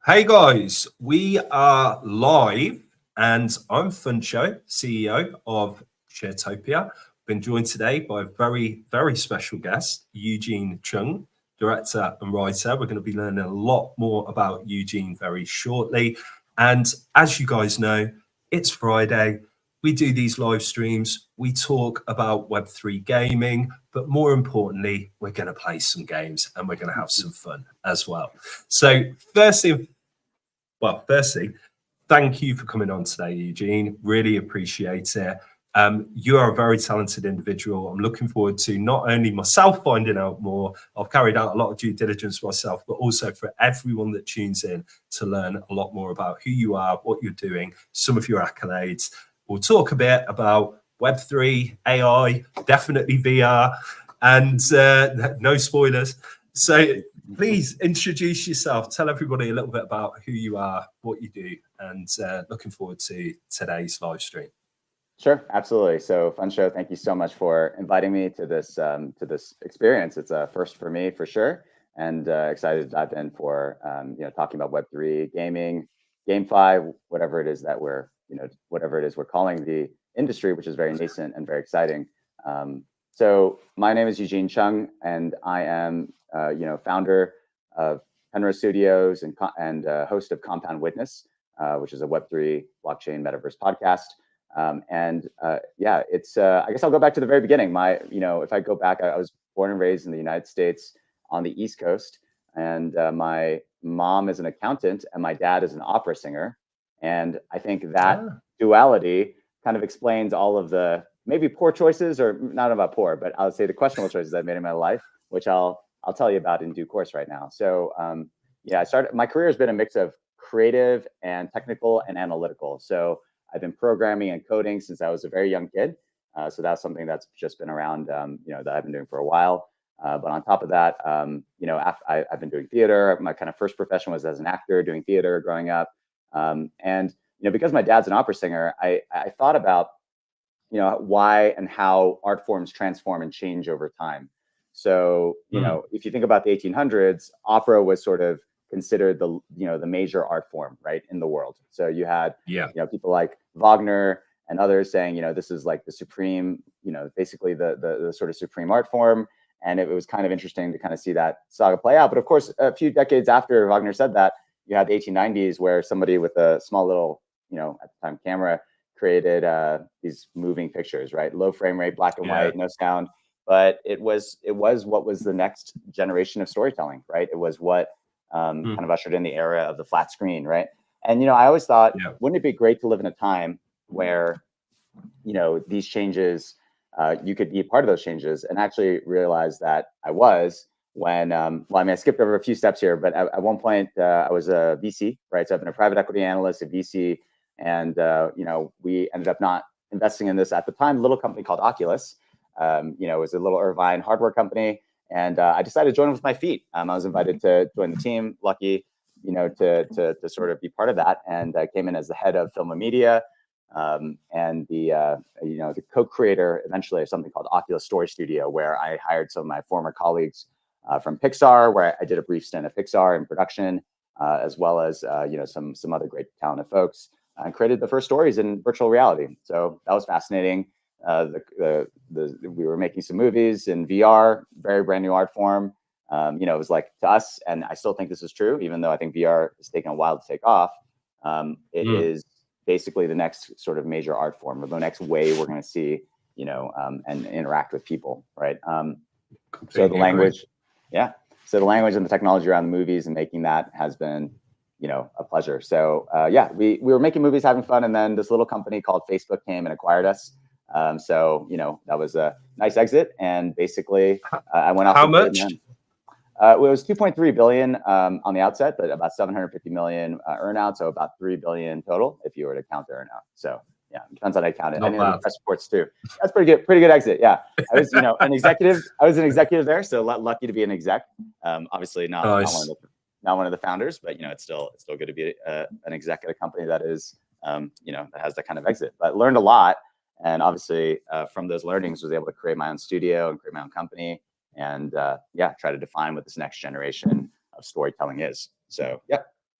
Hey guys, we are live, and I'm Funcho, CEO of Sheertopia. Been joined today by a very special guest, Eugene Chung, director and writer. We're going to be learning a lot more about Eugene very shortly. And as you guys know, it's Friday. We do these live streams. We talk about Web3 gaming, but more importantly, we're going to play some games and we're going to have some fun as well. So, firstly, thank you for coming on today, Eugene. Really appreciate it. You are a very talented individual. I'm looking forward to not only myself finding out more, I've carried out a lot of due diligence myself, but also for everyone that tunes in to learn a lot more about who you are, what you're doing, some of your accolades. We'll talk a bit about Web3, AI, definitely VR, and no spoilers. So please introduce yourself. Tell everybody a little bit about who you are, what you do, and looking forward to today's live stream. Sure, absolutely. So, Funcho, thank you so much for inviting me to this experience. It's a first for me for sure, and excited to dive in for talking about Web3, gaming, GameFi, whatever it is that we're calling the industry, which is very nascent and very exciting. So, my name is Eugene Chung, and I am founder of Penrose Studios and host of Compound Witness, which is a Web3 blockchain metaverse podcast. I guess I'll go back to the very beginning. If I go back, I was born and raised in the United States on the East Coast, and my mom is an accountant and my dad is an opera singer. And I think that duality kind of explains all of the maybe poor choices, or not about poor, but I would say the questionable choices I've made in my life, which I'll tell you about in due course right now. So my career has been a mix of creative and technical and analytical. So I've been programming and coding since I was a very young kid. So that's something that's just been around, that I've been doing for a while. But on top of that, I've been doing theater. My kind of first profession was as an actor, doing theater growing up. Because my dad's an opera singer, I thought about, why and how art forms transform and change over time. So, if you think about the 1800s, opera was sort of considered the major art form, right, in the world. So you had people like Wagner and others saying, this is like the supreme, basically the sort of supreme art form. And it was kind of interesting to kind of see that saga play out. But of course, a few decades after Wagner said that, you had the 1890s where somebody with a small little, at the time camera created these moving pictures, right? Low frame rate, black and white, no sound. But it was what was the next generation of storytelling, right? It was what kind of ushered in the era of the flat screen, right? And I always thought, wouldn't it be great to live in a time where these changes, you could be part of those changes, and actually realize that I was when I skipped over a few steps here, but at one point I was a VC, right? So I've been a private equity analyst, a VC, and we ended up not investing in this at the time little company called Oculus. It was a little Irvine hardware company. And I decided to join with my feet. I was invited to join the team, lucky, to sort of be part of that. And I came in as the head of film and media, and the co-creator eventually of something called Oculus Story Studio, where I hired some of my former colleagues from Pixar, where I did a brief stint at Pixar in production, as well as some other great talented folks, and created the first stories in virtual reality. So that was fascinating. We were making some movies in VR, very brand new art form. It was like, to us, and I still think this is true, even though I think VR has taken a while to take off. It is basically the next sort of major art form, or the next way we're going to see, and interact with people, right? So the language, So the language and the technology around the movies and making that has been, a pleasure. So we were making movies, having fun, and then this little company called Facebook came and acquired us. That was a nice exit, and basically I went off. How much? It was 2.3 billion on the outset, but about 750 million earnout, so about 3 billion total if you were to count the earnout. So it depends on how you count it. And the press reports too. That's pretty good exit. Yeah, I was an executive. I was an executive there, so lucky to be an exec. Obviously not one of the founders, but it's still good to be an exec at a company that is that has that kind of exit. But learned a lot. And obviously, from those learnings, was able to create my own studio and create my own company, and try to define what this next generation of storytelling is. So,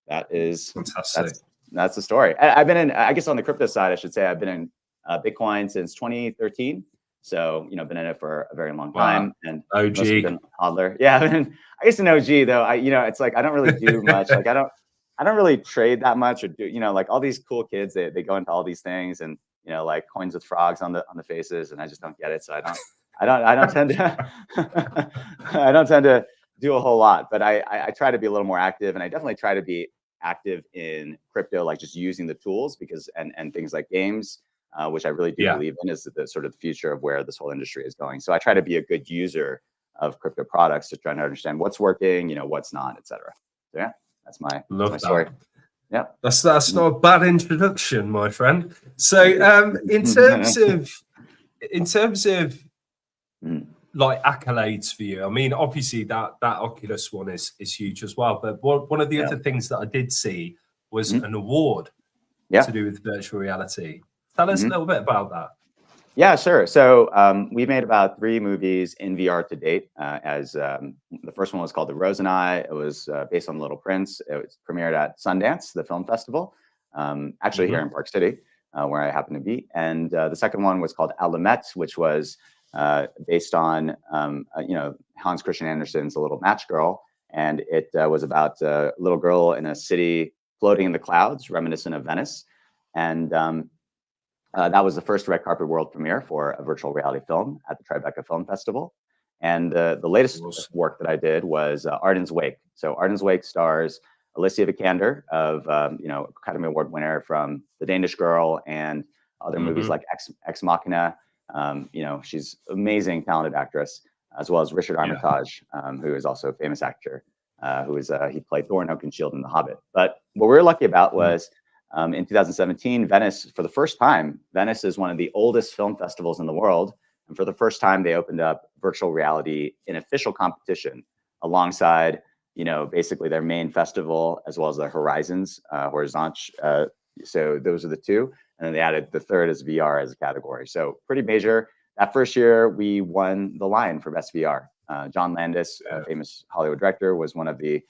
that is Fantastic. that's the story. I've been in, I guess on the crypto side, I should say, I've been in Bitcoin since 2013. So, been in it for a very long time, and OG. mostly been a hodler. Yeah, I guess an OG though. It's like I don't really do much. Like I don't really trade that much, or do like all these cool kids, they go into all these things, and like coins with frogs on the faces, and I just don't get it. So I don't tend to I don't tend to do a whole lot, but I try to be a little more active, and I definitely try to be active in crypto, like just using the tools, because and things like games, which I really do believe in is the sort of the future of where this whole industry is going. So I try to be a good user of crypto products to try to understand what's working, what's not, etc. So yeah, that's my story. Yeah, that's not a bad introduction, my friend. So in terms of like accolades for you, I mean, obviously that Oculus one is huge as well, but one of the other things that I did see was an award to do with virtual reality. Tell us a little bit about that. Yeah, sure. So we've made about 3 movies in VR to date. As the first one was called The Rose and I. It was based on Little Prince. It was premiered at Sundance, the film festival, actually here in Park City, where I happen to be. And the second one was called Alamette, which was based on Hans Christian Andersen's A Little Match Girl, and it was about a little girl in a city floating in the clouds, reminiscent of Venice. And that was the first red carpet world premiere for a virtual reality film at the Tribeca Film Festival. And the latest work that I did was Arden's Wake. So Arden's Wake stars Alicia Vikander, of Academy Award winner from The Danish Girl and other movies like Ex Machina. She's amazing, talented actress, as well as Richard Armitage, who is also a famous actor, he played Thorin Oakenshield in The Hobbit. But what we were lucky about was in 2017, Venice, for the first time, Venice is one of the oldest film festivals in the world. And for the first time, they opened up virtual reality in official competition alongside, basically their main festival, as well as their Horizons, Horizonte. So those are the 2. And then they added the third as VR as a category. So pretty major. That first year, we won the Lion for Best VR. John Landis, a famous Hollywood director, was one of the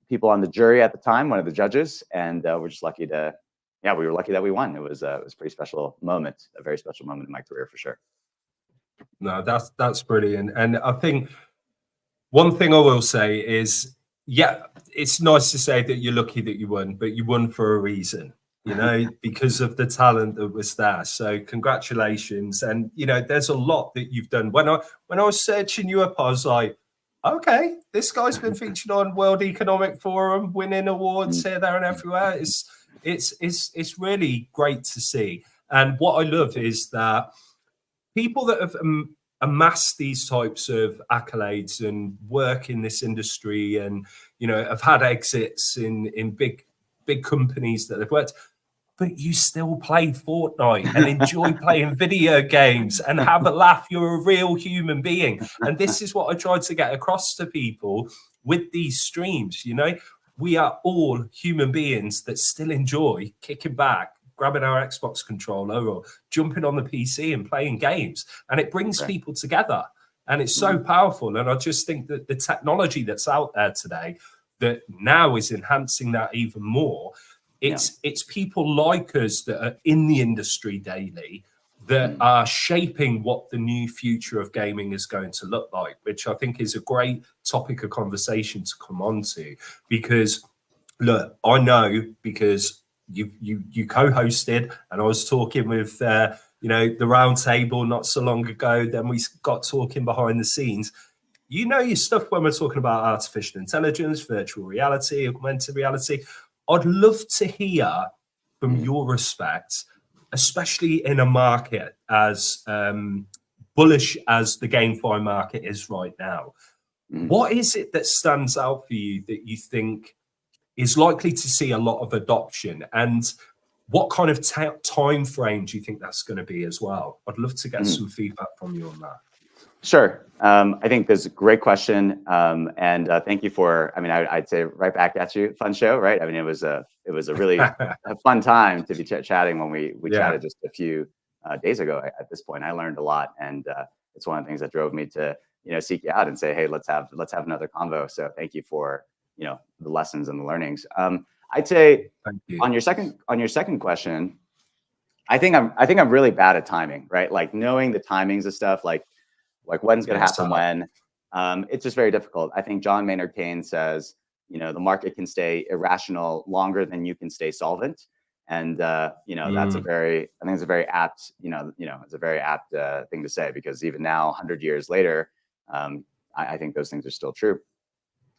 people on the jury at the time, one of the judges, and we're just lucky we were lucky that we won. It was a pretty special moment, a very special moment in my career for sure. No, that's brilliant. And I think one thing I will say is, it's nice to say that you're lucky that you won, but you won for a reason, because of the talent that was there. So congratulations. And there's a lot that you've done. When I was searching you up, I was like, okay, this guy's been featured on World Economic Forum, winning awards here, there, and everywhere. It's really great to see. And what I love is that people that have amassed these types of accolades and work in this industry, and have had exits in big companies that they've worked, but you still play Fortnite and enjoy playing video games and have a laugh. You're a real human being. And this is what I try to get across to people with these streams. We are all human beings that still enjoy kicking back, grabbing our Xbox controller or jumping on the PC and playing games. And it brings people together. And it's so powerful. And I just think that the technology that's out there today that now is enhancing that even more. It's people like us that are in the industry daily that are shaping what the new future of gaming is going to look like, which I think is a great topic of conversation to come on to. Because look, I know, because you co-hosted, and I was talking with the round table not so long ago. Then we got talking behind the scenes. Your stuff when we're talking about artificial intelligence, virtual reality, augmented reality. I'd love to hear from your respect, especially in a market as bullish as the GameFi market is right now. What is it that stands out for you that you think is likely to see a lot of adoption, and what kind of time frame do you think that's going to be as well? I'd love to get some feedback from you on that. Sure. I think that's a great question. And thank you for, I'd say right back at you. Fun show, right? It was a really a fun time to be chatting when we chatted just a few days ago. At this point, I learned a lot. And it's one of the things that drove me to, seek you out and say, hey, let's have another convo. So thank you for the lessons and the learnings. I'd say Thank you. on your second question, I think I'm really bad at timing, right? Like knowing the timings of stuff, like when's going to happen when. It's just very difficult. I think John Maynard Keynes says, the market can stay irrational longer than you can stay solvent. And that's I think it's a very apt, it's a very apt thing to say, because even now, 100 years later, I think those things are still true.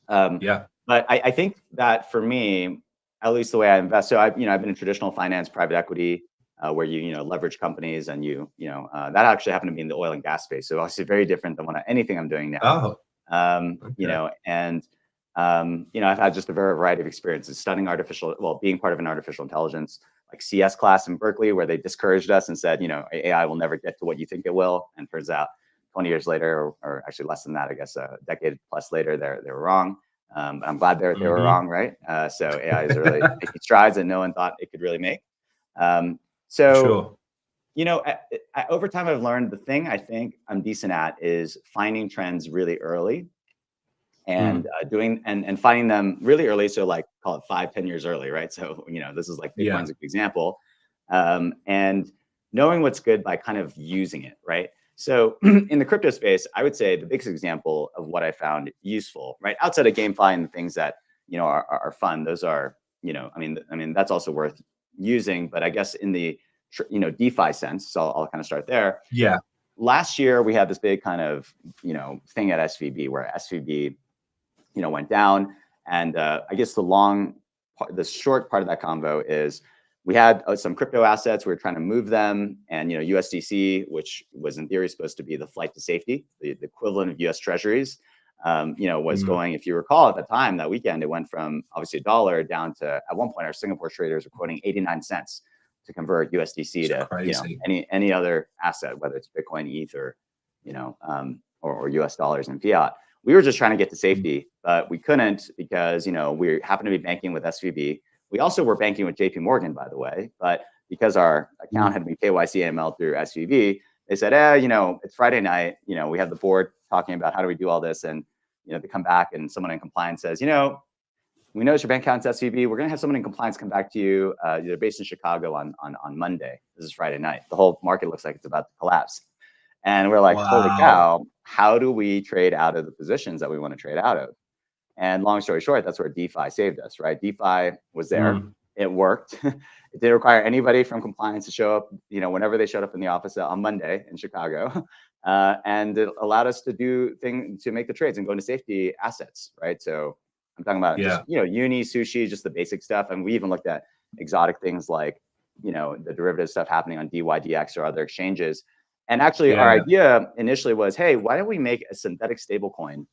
But I think that for me, at least the way I invest, so I've been in traditional finance, private equity, where you leverage companies, and that actually happened to be in the oil and gas space. So obviously very different than anything I'm doing now. I've had just a very variety of experiences studying being part of an artificial intelligence like CS class in Berkeley, where they discouraged us and said, AI will never get to what you think it will. And turns out 20 years later, or actually less than that, I guess a decade plus later, they were wrong. I'm glad they were wrong, right? So AI is really making strides that no one thought it could really make. Over time, I've learned the thing I think I'm decent at is finding trends really early and finding them really early. So like call it 5-10 years early, right? So, this is like Bitcoin's a good example. And knowing what's good by kind of using it, right? So in the crypto space, I would say the biggest example of what I found useful, right? Outside of GameFi and the things that, are fun, those are, that's also worth using, but I guess in the DeFi sense. So I'll kind of start there. Last year we had this big kind of thing at SVB, where SVB went down, and I guess the short part of that convo is we had some crypto assets. We were trying to move them, and USDC, which was in theory supposed to be the flight to safety, the equivalent of US Treasuries, was going. If you recall, at the time that weekend, it went from obviously $1 down to, at one point, our Singapore traders were quoting 89 cents to convert USDC to any other asset, whether it's Bitcoin, ETH, or US dollars and fiat. We were just trying to get to safety, but we couldn't because we happened to be banking with SVB. We also were banking with JP Morgan, by the way, but because our account had to be KYC AML through SVB, they said, it's Friday night. We have the board talking about how do we do all this, and they come back and someone in compliance says, we noticed your bank account's SVB. We're going to have someone in compliance come back to you. They're based in Chicago on Monday. This is Friday night. The whole market looks like it's about to collapse. And we're like, holy cow, how do we trade out of the positions that we want to trade out of? And long story short, that's where DeFi saved us, right? DeFi was there. It worked. It didn't require anybody from compliance to show up, whenever they showed up in the office on Monday in Chicago. And it allowed us to to make the trades and go into safety assets, right? So I'm talking about just, uni, sushi, just the basic stuff. And we even looked at exotic things like, the derivative stuff happening on DYDX or other exchanges. And actually our idea initially was, hey, why don't we make a synthetic stablecoin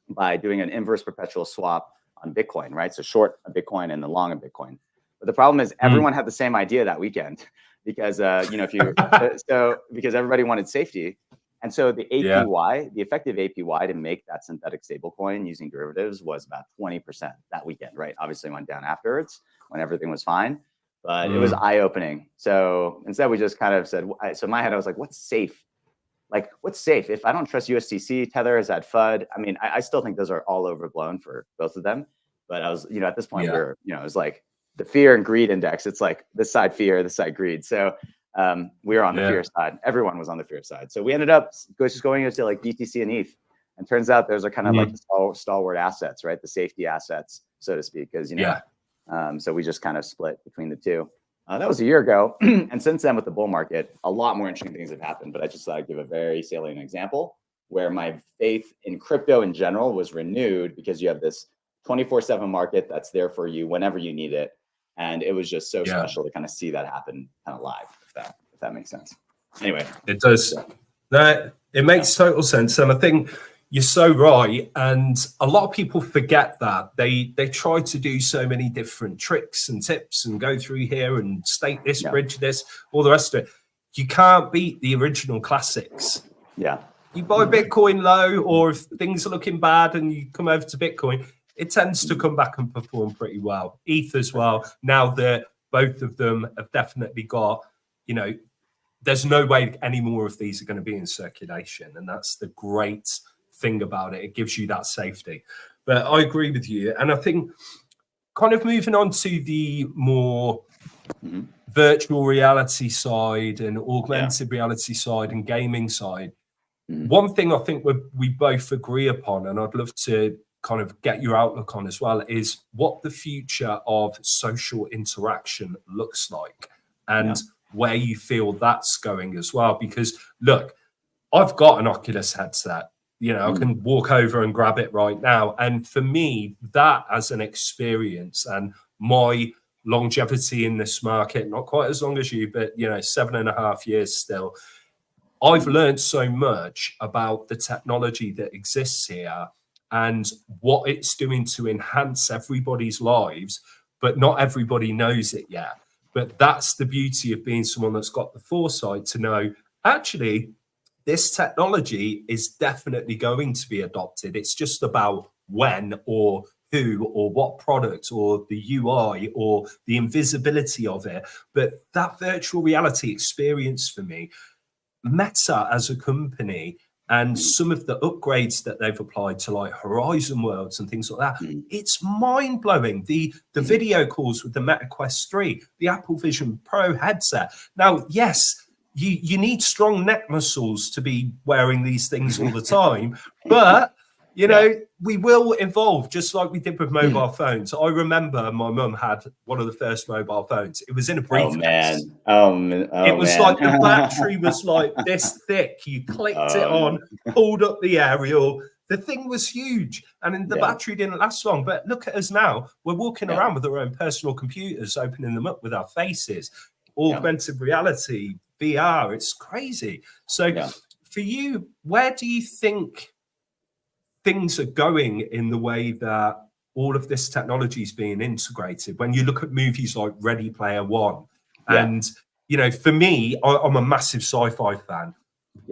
by doing an inverse perpetual swap on Bitcoin, right? So short a Bitcoin and then long a Bitcoin. But the problem is everyone had the same idea that weekend because, because everybody wanted safety. And so the APY, the effective APY to make that synthetic stablecoin using derivatives was about 20% that weekend, right? Obviously went down afterwards when everything was fine, but it was eye-opening. So instead we just kind of said, so in my head, I was like, what's safe? Like, what's safe? If I don't trust USDC, Tether is at FUD. I mean, I still think those are all overblown for both of them. But I was, at this point, we're, it was like the fear and greed index. It's like this side fear, this side greed. So we were on the fear side. Everyone was on the fear side. So we ended up just going into like BTC and ETH. And turns out those are kind of like the stalwart assets, right? The safety assets, so to speak, because, so we just kind of split between the two. That was a year ago. And since then with the bull market, a lot more interesting things have happened. But I just thought I'd give a very salient example where my faith in crypto in general was renewed because you have this 24/7 market that's there for you whenever you need it. And it was just so special to kind of see that happen kind of live, if that makes sense. Anyway. It does. No, it makes total sense. And I think you're so right. And a lot of people forget that. They try to do so many different tricks and tips and go through here and state this, bridge this, all the rest of it. You can't beat the original classics. Yeah. You buy Bitcoin low, or if things are looking bad and you come over to Bitcoin, it tends to come back and perform pretty well. ETH as well. Now that both of them have definitely got, there's no way any more of these are going to be in circulation. And that's the great thing about it. It gives you that safety. But I agree with you. And I think kind of moving on to the more virtual reality side and augmented reality side and gaming side, one thing I think we both agree upon, and I'd love to kind of get your outlook on as well, is what the future of social interaction looks like and where you feel that's going as well. Because look, I've got an Oculus headset. You know, I can walk over and grab it right now. And for me, that as an experience and my longevity in this market, not quite as long as you, but, you know, 7.5 years still, I've learned so much about the technology that exists here and what it's doing to enhance everybody's lives, but not everybody knows it yet. But that's the beauty of being someone that's got the foresight to know, actually, this technology is definitely going to be adopted. It's just about when or who or what product or the UI or the invisibility of it. But that virtual reality experience for me, Meta as a company and some of the upgrades that they've applied to like Horizon Worlds and things like that, it's mind-blowing. The video calls with the Meta Quest 3, the Apple Vision Pro headset. Now, yes, you need strong neck muscles to be wearing these things all the time, but you know, we will evolve just like we did with mobile phones. I remember my mum had one of the first mobile phones. It was in a briefcase. It was like the battery was like this thick. You clicked it on, pulled up the aerial. The thing was huge, and then the battery didn't last long. But look at us now. We're walking around with our own personal computers, opening them up with our faces. Augmented reality, VR, it's crazy. So for you, where do you think things are going in the way that all of this technology is being integrated? When you look at movies like Ready Player One, and you know, for me, I'm a massive sci-fi fan.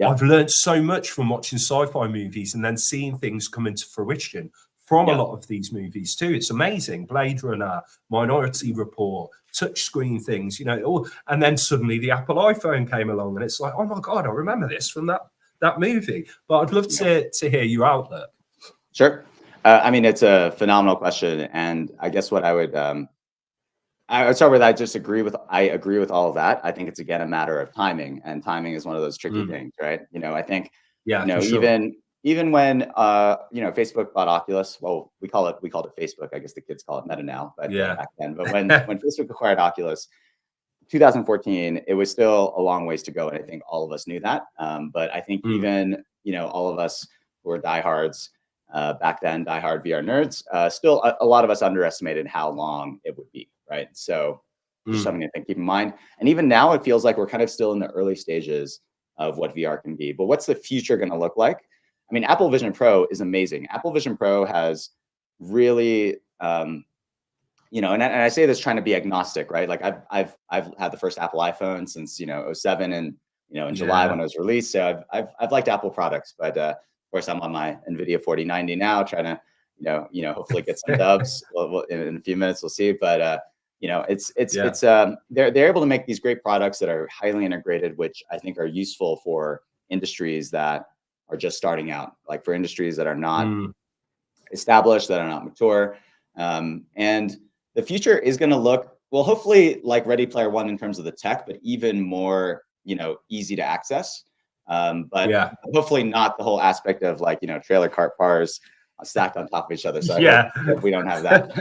I've learned so much from watching sci-fi movies and then seeing things come into fruition from a lot of these movies too. It's amazing. Blade Runner, Minority Report, touchscreen things, you know, and then suddenly the Apple iPhone came along and it's like, oh my God, I remember this from that movie. But I'd love to hear your outlook. Sure. I mean, it's a phenomenal question. And I guess what I would start with, I agree with all of that. I think it's, again, a matter of timing, and timing is one of those tricky things, right? You know, I think, you know, even when, you know, Facebook bought Oculus, well, we called it Facebook. I guess the kids call it Meta now, but back then. But when Facebook acquired Oculus, 2014, it was still a long ways to go. And I think all of us knew that. But I think even, you know, all of us who were diehards back then, diehard VR nerds, still a lot of us underestimated how long it would be, right? So just something to keep in mind. And even now, it feels like we're kind of still in the early stages of what VR can be. But what's the future going to look like? I mean, Apple Vision Pro is amazing. Apple Vision Pro has really, you know, and I say this trying to be agnostic, right? Like I've had the first Apple iPhone since, you know, 07 and, you know, in July when it was released. So I've liked Apple products, but of course I'm on my NVIDIA 4090 now, trying to, you know, hopefully get some dubs. In a few minutes we'll see, but you know, they're able to make these great products that are highly integrated, which I think are useful for industries that are just starting out, like for industries that are not established, that are not mature. And the future is going to look, well, hopefully like Ready Player One in terms of the tech, but even more, you know, easy to access. But hopefully not the whole aspect of like, you know, trailer cart cars stacked on top of each other. So I hope we don't have that.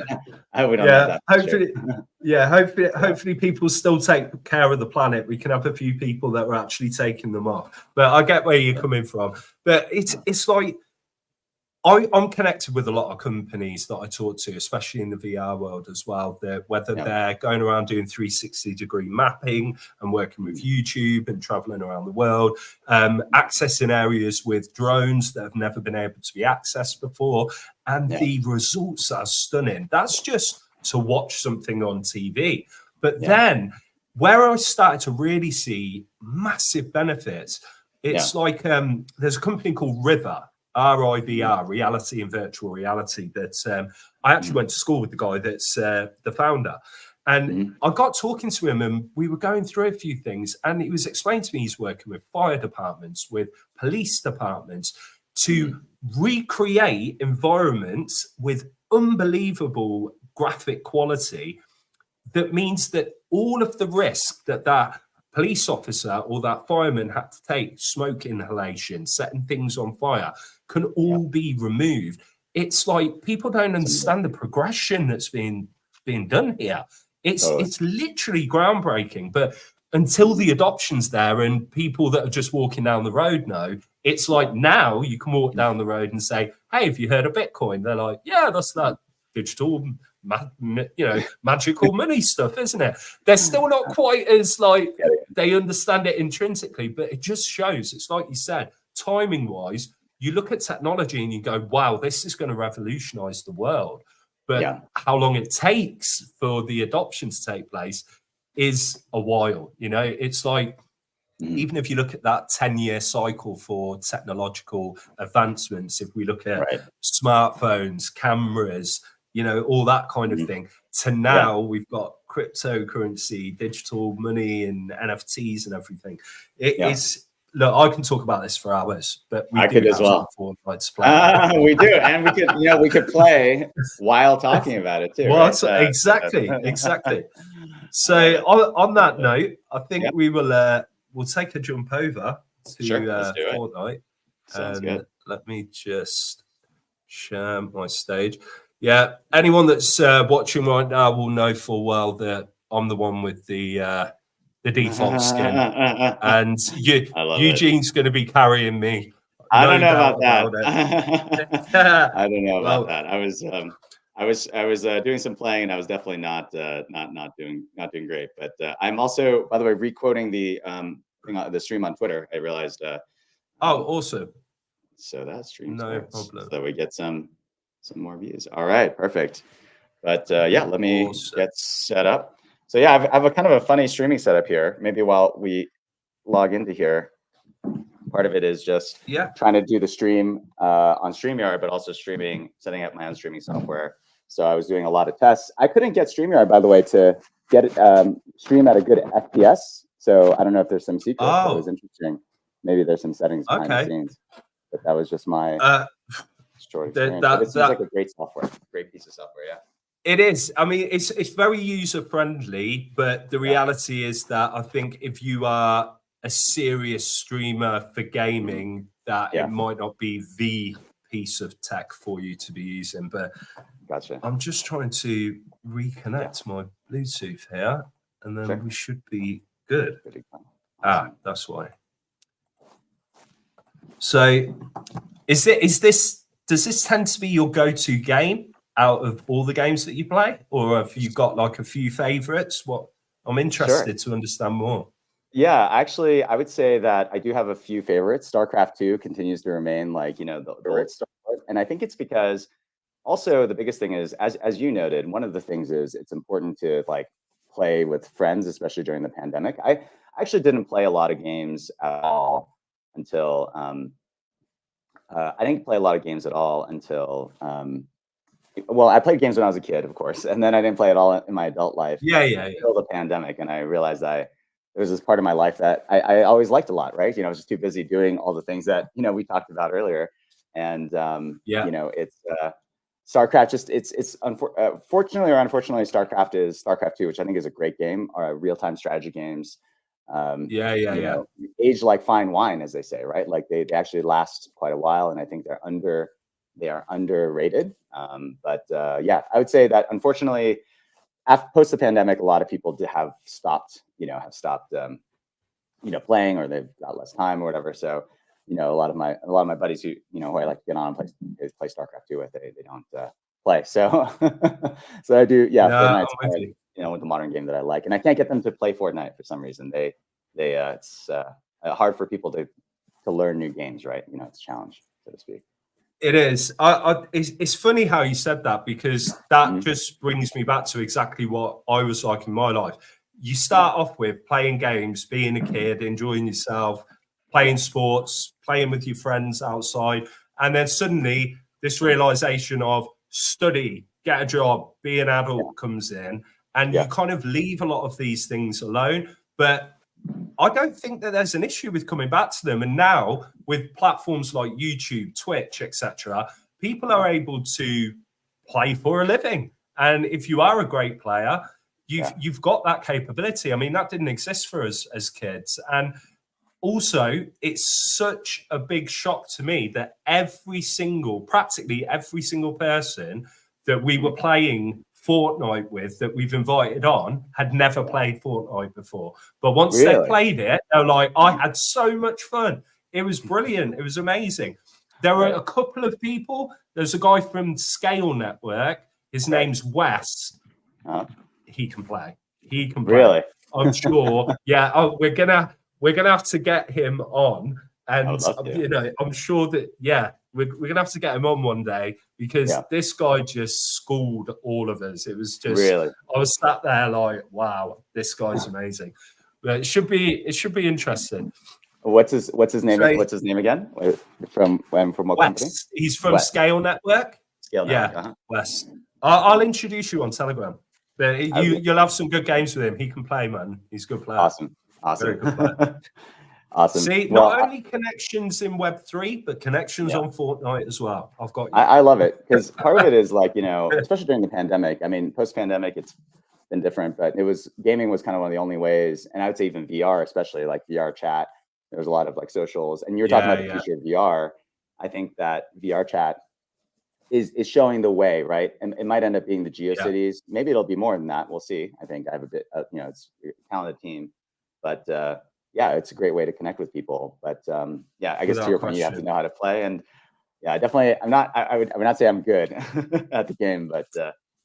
I hope we don't have that. Hopefully people still take care of the planet. We can have a few people that are actually taking them off. But I get where you're coming from. But it's like, I'm connected with a lot of companies that I talk to, especially in the VR world as well, whether they're going around doing 360-degree mapping and working with YouTube and traveling around the world, accessing areas with drones that have never been able to be accessed before. And the results are stunning. That's just to watch something on TV. But then where I started to really see massive benefits, it's like there's a company called River, RIVR, Reality and Virtual Reality, that I actually went to school with the guy that's the founder. And I got talking to him and we were going through a few things, and he was explaining to me he's working with fire departments, with police departments, to recreate environments with unbelievable graphic quality. That means that all of the risk that that police officer or that fireman had to take, smoke inhalation, setting things on fire, can all be removed. It's like people don't understand the progression that's being done here. It's literally groundbreaking. But until the adoption's there and people that are just walking down the road know, it's like now you can walk down the road and say, "Hey, have you heard of Bitcoin?" They're like, "Yeah, that's that digital, magical money stuff, isn't it?" They're still not quite as like they understand it intrinsically, but it just shows. It's like you said, timing wise, you look at technology and you go, "Wow, this is going to revolutionize the world." But how long it takes for the adoption to take place is a while. It's like, even if you look at that 10-year cycle for technological advancements, if we look at smartphones, cameras, all that kind of thing, to now we've got cryptocurrency, digital money, and NFTs and everything. It is. Look, I can talk about this for hours, but I could as well. Fortnite to play. We do, and we could play while talking about it too. Well, right? Exactly. So on that note, I think we will we'll take a jump over to Fortnite. Sounds good. Let me just share my stage. Yeah, anyone that's watching right now will know full well that I'm the one with the default skin, and Eugene's going to be carrying me. I don't know about that. I don't know about that. I was doing some playing, and I was definitely not doing great. But I'm also, by the way, re-quoting the stream on Twitter. I realized. Awesome. So that stream problem. So that we get some more views. All right, perfect. But let me get set up. So I have a kind of a funny streaming setup here. Maybe while we log into here, part of it is just trying to do the stream on StreamYard, but also setting up my own streaming software. So I was doing a lot of tests. I couldn't get StreamYard, by the way, to get stream at a good FPS. So I don't know if there's some secret that was interesting. Maybe there's some settings behind the scenes. But that was just my story. But it seems like a great piece of software, It is. I mean, it's very user friendly, but the reality is that I think if you are a serious streamer for gaming, that it might not be the piece of tech for you to be using. But I'm just trying to reconnect my Bluetooth here, and then we should be good. That's why. So, does this tend to be your go-to game out of all the games that you play, or have you got like a few favorites? I'm interested to understand more. Yeah, actually, I would say that I do have a few favorites. StarCraft 2 continues to remain like, the old Star Wars. And I think it's because also the biggest thing is, as you noted, one of the things is it's important to like play with friends, especially during the pandemic. I actually didn't play a lot of games at all until I didn't play a lot of games at all until well, I played games when I was a kid, of course, and then I didn't play at all in my adult life. Until the pandemic, and I realized there was this part of my life that I always liked a lot, right? I was just too busy doing all the things that we talked about earlier, and it's StarCraft. Just it's fortunately or unfortunately, StarCraft is StarCraft 2, which I think is a great game, or real-time strategy games. Age like fine wine, as they say, right? Like they actually last quite a while, and I think they are underrated. But I would say that unfortunately, post the pandemic, a lot of people have stopped playing, or they've got less time or whatever. So, a lot of my buddies who I like to get on and play StarCraft 2 with, they don't play. So, so I do. Yeah, Fortnite's with the modern game that I like, and I can't get them to play Fortnite for some reason. It's hard for people to learn new games, right? It's a challenge, so to speak. It is. It's funny how you said that, because that just brings me back to exactly what I was like in my life. You start off with playing games, being a kid, enjoying yourself, playing sports, playing with your friends outside, and then suddenly this realization of study, get a job, be an adult comes in, and you kind of leave a lot of these things alone. But I don't think that there's an issue with coming back to them. And now with platforms like YouTube, Twitch, etc., people are able to play for a living. And if you are a great player, you've got that capability. I mean, that didn't exist for us as kids. And also, it's such a big shock to me that practically every single person that we were playing Fortnite with, that we've invited on, had never played Fortnite before. But once they played it, they're like, I had so much fun. It was brilliant. It was amazing. There were a couple of people. There's a guy from Scale Network. His name's Wes. He can play. He can play. Really? I'm sure. Yeah. Oh, we're gonna have to get him on, and you know, I'm sure that we're gonna have to get him on one day, because this guy just schooled all of us. It was just I was sat there like, wow, this guy's amazing. But it should be interesting. What's his name? What's his name again? From what company? He's from Scale Network. Scale Network. Wes. I'll introduce you on Telegram. But you'll have some good games with him. He can play, man. He's a good player. Awesome. Very good player. Awesome. See, not only connections in Web3, but connections on Fortnite as well. I've got you. I love it, because part of it is like, you know, especially during the pandemic. I mean, post-pandemic, it's been different, but gaming was kind of one of the only ways. And I would say even VR, especially like VR chat. There's a lot of like socials, and you're talking about the future of VR. I think that VR chat is showing the way, right? And it might end up being the GeoCities. Maybe it'll be more than that. We'll see. I think I have a bit, you know, it's a talented team, but it's a great way to connect with people. But I guess to your point, you have to know how to play. And definitely, I would not say I'm good at the game, but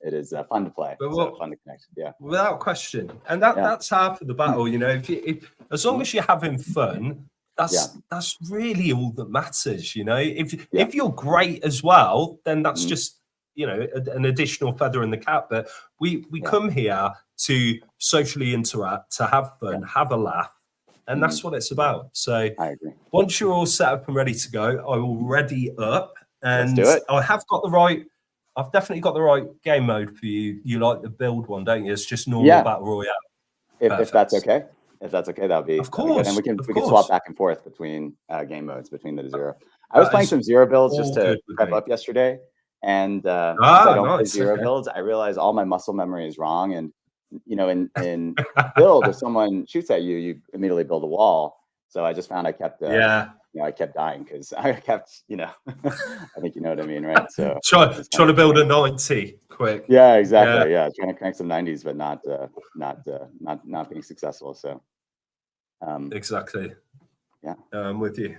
it is fun to play. But fun to connect. Yeah, without question. And that's half of the battle. You know, if as long as you're having fun, that's really all that matters. You know, if you're great as well, then that's just, you know, an additional feather in the cap. But we come here to socially interact, to have fun, have a laugh. And that's what it's about. So I agree. Once you're all set up and ready to go, I will ready up. And let's do it. I've definitely got the right game mode for you. You like the build one, don't you? It's just normal battle royale. If that's okay. If that's okay, that'll be, of course. And we can swap back and forth between game modes, between the zero. I was playing some zero builds just to prep up yesterday. And because I don't play zero builds, I realized all my muscle memory is wrong. And you know, in build, if someone shoots at you, you immediately build a wall. So I just found I kept I kept dying because I kept, you know, I think you know what I mean, right? So trying to build a 90 quick. Yeah, exactly. Yeah, trying to connect some 90s, but not being successful. So exactly. Yeah, I'm with you.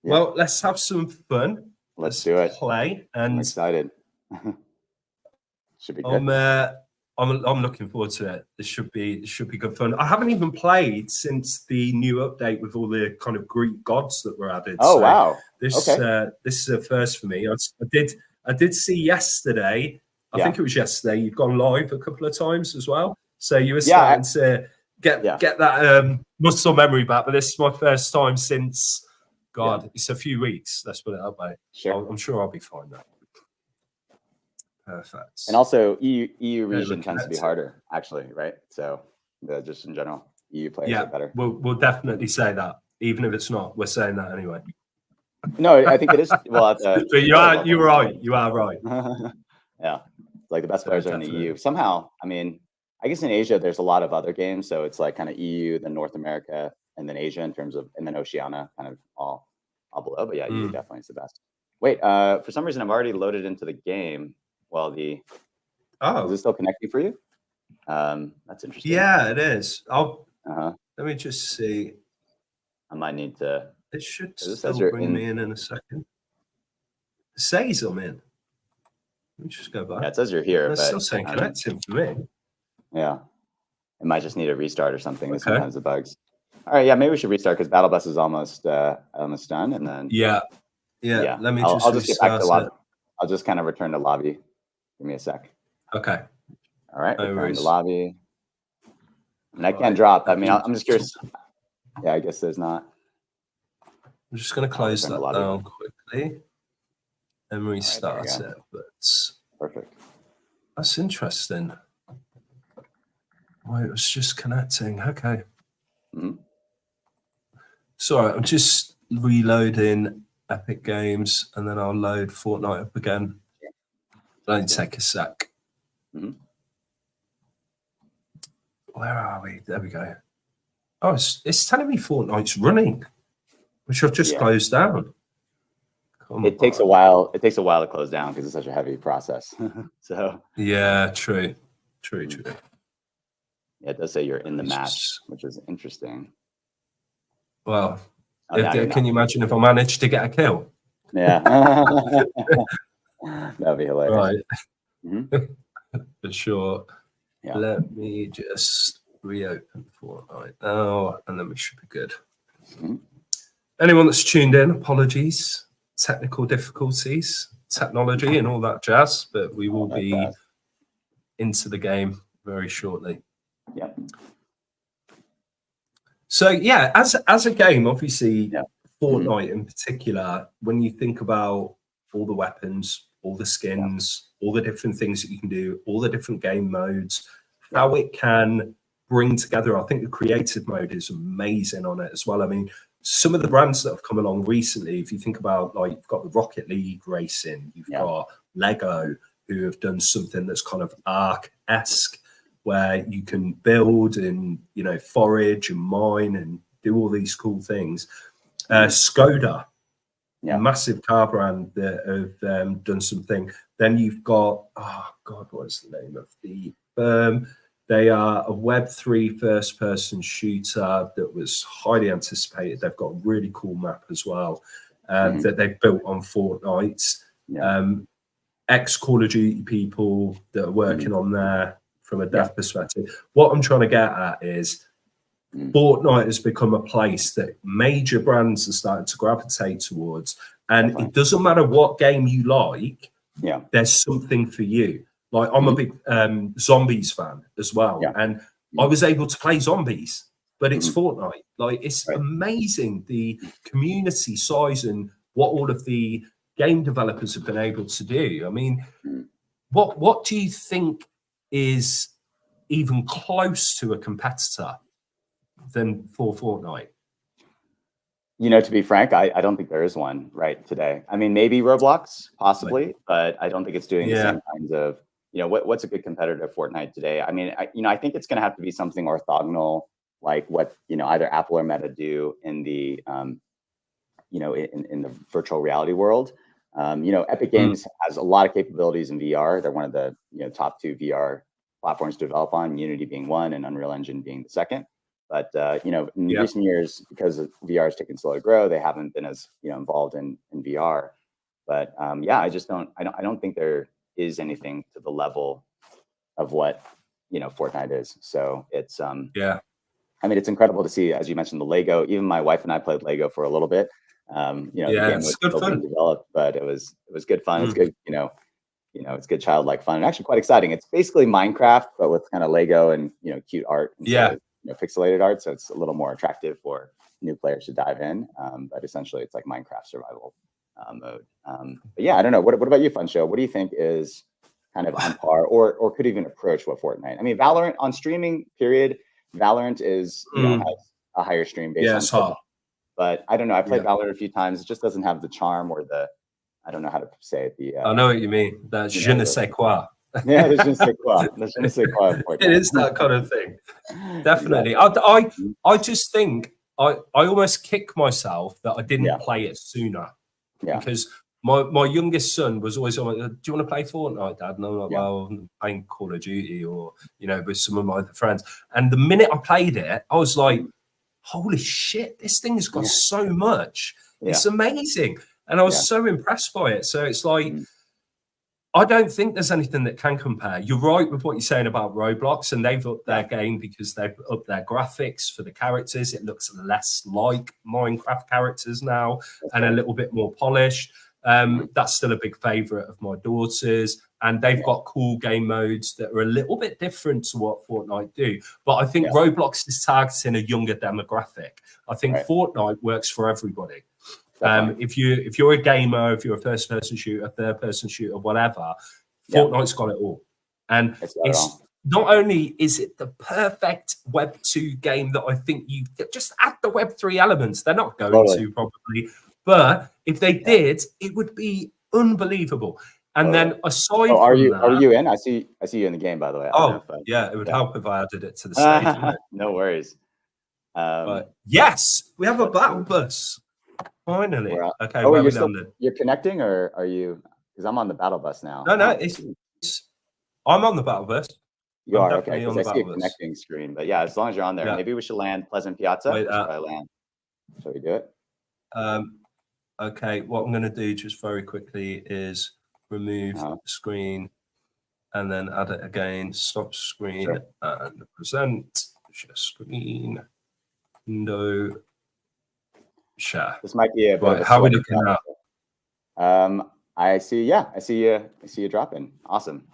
Yeah. Well, let's have some fun. Let's do it. Play. And I'm excited. Should be good. I'm looking forward to it. This should be good fun. I haven't even played since the new update with all the kind of Greek gods that were added. Oh, so wow! This is a first for me. I did see yesterday. I think it was yesterday. You've gone live a couple of times as well. So you were starting to get that muscle memory back. But this is my first time since it's a few weeks. Let's put it that way. Sure. I'm sure I'll be fine now. Perfect. And also EU region tends to be harder, actually, right? So just in general, EU players are better. We'll definitely say that, even if it's not. We're saying that anyway. No, I think it is. Well, but you're right. You are right. Yeah, like the best players are in the EU. Somehow, I mean, I guess in Asia there's a lot of other games, so it's like kind of EU, then North America, and then Asia in terms of, and then Oceania, kind of all below. But yeah, EU definitely is the best. Wait, for some reason I've already loaded into the game. Well, is it still connecting for you? That's interesting. Yeah, it is. Let me just see. I might need to. It should still bring me in a second. It says I'm in. Let me just go back. Yeah, it says you're here. It's still saying connecting for me. Yeah, it might just need a restart or something. Okay. Sometimes the bugs. All right, yeah, maybe we should restart because Battle Bus is almost done, and then yeah. Let me I'll just get back to lobby. I'll just kind of return to lobby. Give me a sec. Okay. All right. Return to lobby. And I can't drop. I mean, I'm just curious. Yeah, I guess there's not. I'm just going to close that down quickly and restart it. But perfect. That's interesting. Oh, it was just connecting. Okay. Sorry, I'm just reloading Epic Games, and then I'll load Fortnite up again. Don't take a sec. Where are we? There we go. Oh, it's telling me Fortnite's running, which I've just closed down. It takes a while. It takes a while to close down because it's such a heavy process. So yeah, true. Yeah, it does say you're in the match, which is interesting. Well, can you imagine if I managed to get a kill? Yeah, that'd be hilarious. Right. For sure. Yeah. Let me just reopen Fortnite now, and then we should be good. Anyone that's tuned in, apologies. Technical difficulties, technology, and all that jazz, but we will be into the game very shortly. Yeah. So yeah, as a game, obviously, Fortnite in particular, when you think about all the weapons, all the skins, all the different things that you can do, all the different game modes, how it can bring together, I think the creative mode is amazing on it as well. I mean, some of the brands that have come along recently, if you think about, like, you've got the Rocket League racing, you've got Lego, who have done something that's kind of Ark-esque, where you can build and, you know, forage and mine and do all these cool things. Skoda, massive car brand that have done something. Then you've got, oh God, what's the name of the firm? They are a Web3 first-person shooter that was highly anticipated. They've got a really cool map as well that they've built on Fortnite. Ex-Call of Duty people that are working on there from a dev perspective. What I'm trying to get at is Fortnite has become a place that major brands are starting to gravitate towards. And it doesn't matter what game you like, there's something for you. Like, I'm a big Zombies fan as well. And I was able to play Zombies, but it's Fortnite. Like, it's amazing the community size and what all of the game developers have been able to do. I mean, what do you think is even close to a competitor than for Fortnite? You know, to be frank, I don't think there is one right today. I mean, maybe Roblox, possibly, but I don't think it's doing the same kinds of, you know, what's a good competitor to Fortnite today? I mean, I think it's going to have to be something orthogonal, like what, you know, either Apple or Meta do in the, you know, in the virtual reality world. You know, Epic Games has a lot of capabilities in VR. They're one of the, you know, top 2 VR platforms to develop on, Unity being one and Unreal Engine being the second. But, you know, in recent years, because VR has taken slow to grow, they haven't been as, you know, involved in VR. But yeah, I don't think there is anything to the level of what, you know, Fortnite is. So it's, I mean, it's incredible to see, as you mentioned, the Lego. Even my wife and I played Lego for a little bit. You know, the game was still being developed, but it was good fun. It's good, you know, it's good childlike fun and actually quite exciting. It's basically Minecraft, but with kind of Lego and, you know, cute art. Instead of, you know, pixelated art. So it's a little more attractive for new players to dive in. But essentially, it's like Minecraft survival mode. But yeah, I don't know. What about you, Fun Show? What do you think is kind of on par or could even approach what Fortnite? I mean, Valorant on streaming period, Valorant is, you know, has a higher stream base. Yeah, it's hot. But I don't know. I played Valorant a few times. It just doesn't have the charm or the, I don't know how to say it. I know what you mean. That je ne sais quoi. Yeah, je ne sais quoi. Je ne sais quoi. It is that kind of thing. Definitely. Exactly. I just think I almost kick myself that I didn't play it sooner. Because my youngest son was always like, do you want to play Fortnite, Dad? And I'm like, well, I'm playing Call of Duty or, you know, with some of my other friends. And the minute I played it, I was like, holy shit, this thing's got so much. It's amazing. And I was so impressed by it. So it's like, I don't think there's anything that can compare. You're right with what you're saying about Roblox, and they've upped their game because they've upped their graphics for the characters. It looks less like Minecraft characters now and a little bit more polished. That's still a big favorite of my daughters. And they've got cool game modes that are a little bit different to what Fortnite do. But I think Roblox is targeting a younger demographic. I think Fortnite works for everybody. If you're a gamer, if you're a first-person shooter, third-person shooter, whatever, Fortnite's got it all. And not only is it the perfect Web 2 game that I think you just add the Web 3 elements, they're not going to probably, but if they did, it would be unbelievable. And then aside are from you that, are you in? I see you in the game, by the way. Yeah, it would help if I added it to the stage, wouldn't it? No worries. But yes, we have a battle bus. Finally. Okay, where we landed. You're connecting, or are you? Because I'm on the battle bus now. No, I'm on the battle bus. You are, okay, because I see a connecting screen. But yeah, as long as you're on there, maybe we should land Pleasant Piazza. Wait, land. Shall we do it? Okay, what I'm going to do just very quickly is remove the screen and then add it again. Stop screen and present. Share screen. Window. Share. This might be a bit right. How are we looking now? I see you dropping. Awesome.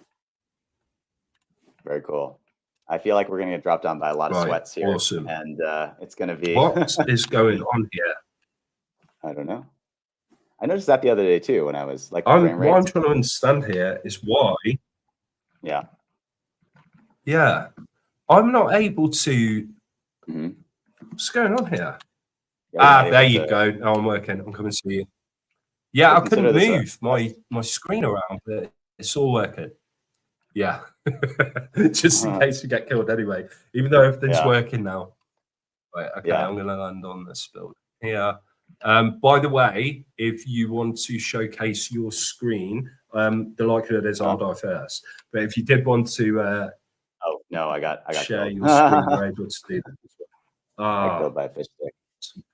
Very cool. I feel like we're gonna get dropped down by a lot of sweats here. Awesome. And it's gonna be what is going on here? I don't know. I noticed that the other day too when I was like what I'm trying to understand here is why. Yeah. Yeah. I'm not able to what's going on here? There you go. Now I'm working. I'm coming to you. Yeah, I couldn't move my screen around, but it's all working. Yeah. Just in case you get killed anyway. Even though everything's working now. Right, okay, I'm gonna land on this building here. By the way, if you want to showcase your screen, the likelihood is I'll die first. But if you did want to oh no, I got share killed. your screen, you're able to do that as well. I got killed by a fish stick.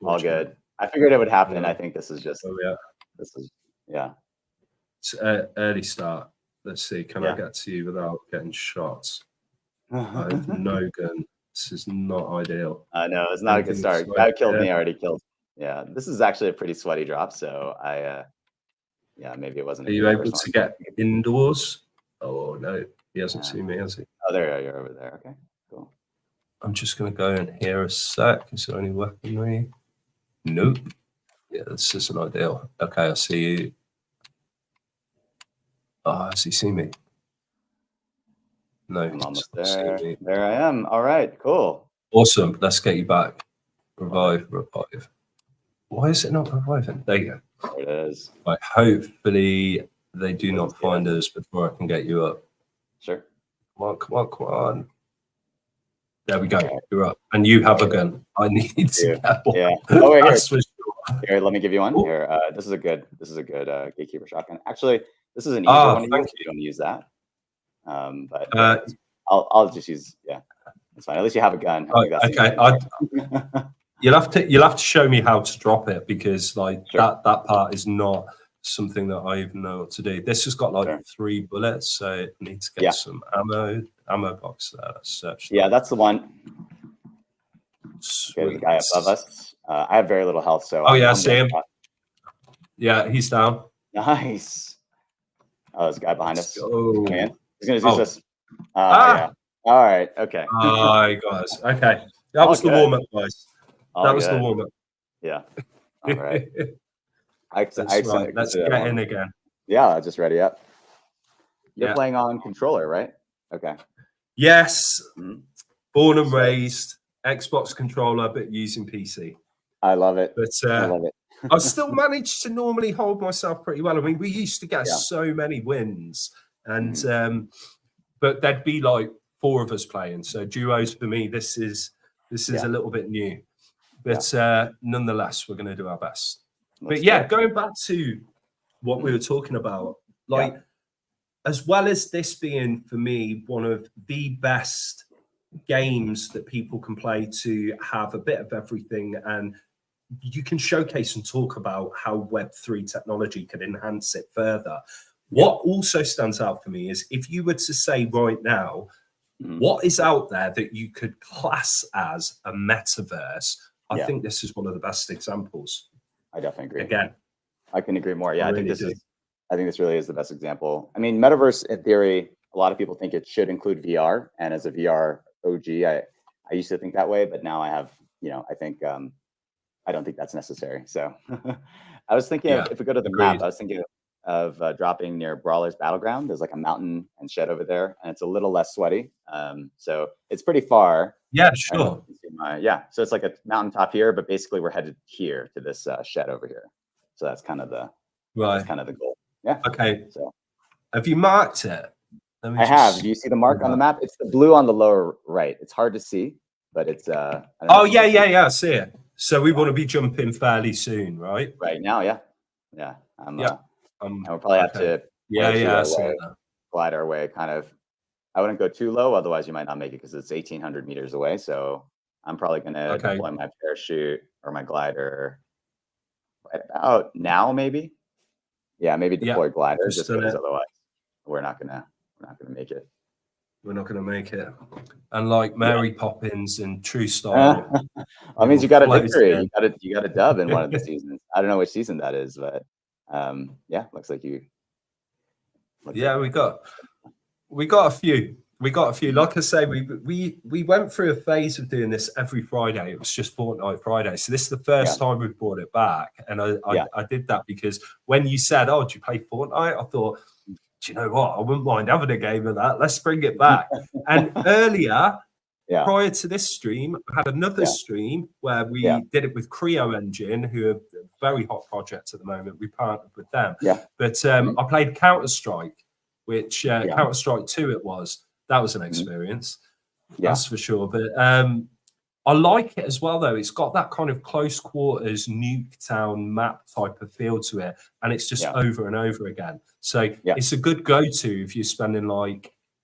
All good. I figured it would happen. I think this is just this is it's early start. Let's see, can I get to you without getting shots? I have no gun. This is not ideal. No, it's not a good start. Guy killed me, already killed. Yeah, this is actually a pretty sweaty drop, so maybe it wasn't. Are you able to get indoors? Oh no, he hasn't seen me, has he? Oh, there you're over there. Okay, cool. I'm just gonna go in here a sec. Is there any weaponry? Nope. Yeah, this isn't ideal. Okay, I see you. Oh, has he seen me? No, I'm almost there. There I am. All right, cool. Awesome. Let's get you back. Revive. Why is it not reviving? There you go. There it is. Right, hopefully they do not find us before I can get you up. Sure. Come on. There we go. You're up. And you have a gun. I need to get one. Yeah. Oh, wait, here. Here, let me give you one. Here, this is a good gatekeeper shotgun. Actually, this is an easier one to use. You don't use that. But I'll just use it's fine. At least you have a gun. Okay. You'll have to show me how to drop it because that part is not something that I even know what to do. This has got 3 bullets, so it needs to get some ammo box there. Let's search. Yeah, that's the one. Okay, the guy above us. I have very little health, so I see him. Yeah, he's down. Nice. Oh, there's a guy behind us. Oh, man, he's gonna use this. Yeah. All right. Okay. Hi guys. Okay, that was the warm up, guys. That was the warm up. Yeah. All right. Let's get in again. Yeah, I just ready up. You're playing on controller, right? Okay. Yes. Born and raised Xbox controller, but using PC. I love it. But I love it. I still managed to normally hold myself pretty well. I mean, we used to get so many wins, and but there'd be 4 of us playing. So duos for me, this is a little bit new, but nonetheless, we're going to do our best. But going back to what we were talking about, as well as this being for me one of the best games that people can play to have a bit of everything, and you can showcase and talk about how Web3 technology could enhance it further. What also stands out for me is if you were to say right now, what is out there that you could class as a metaverse? I think this is one of the best examples. I definitely agree. Again, I can agree more. Yeah, I think this really is the best example. I mean, metaverse in theory, a lot of people think it should include VR, and as a VR OG, I used to think that way, but now I have, I think I don't think that's necessary. So I was thinking if we go to the map, I was thinking of dropping near Brawler's Battleground. There's like a mountain and shed over there, and it's a little less sweaty. So it's pretty far. Yeah, sure. Yeah, so it's like a mountaintop here, but basically we're headed here to this shed over here. So that's kind of the goal. Yeah. Okay. So have you marked it? I have. Do you see the mark on the map? It's the blue on the lower right. It's hard to see, but it's oh yeah, I see it. So we want to be jumping fairly soon, right? Right now, yeah. And we'll probably have to glide our way kind of. I wouldn't go too low, otherwise you might not make it because it's 1,800 meters away. So I'm probably gonna deploy my parachute or my glider right about now, maybe. Yeah, maybe deploy glider just because otherwise we're not gonna make it. We're not gonna make it. And like Mary Poppins in True Style. That means you got a victory. You got a dub in one of the seasons. I don't know which season that is, but looks like you. We got a few. Like I say, we went through a phase of doing this every Friday. It was just Fortnite Friday. So this is the first time we've brought it back. And I did that because when you said, "Oh, do you play Fortnite?" I thought, do you know what? I wouldn't mind having a game of that. Let's bring it back. And earlier, prior to this stream, I had another stream where we did it with Creo Engine, who are a very hot project at the moment. We partnered with them. But I played Counter-Strike, which Counter-Strike 2 it was. That was an experience, that's for sure. But I like it as well, though. It's got that kind of close quarters Nuketown map type of feel to it, and it's just over and over again. So it's a good go-to if you're spending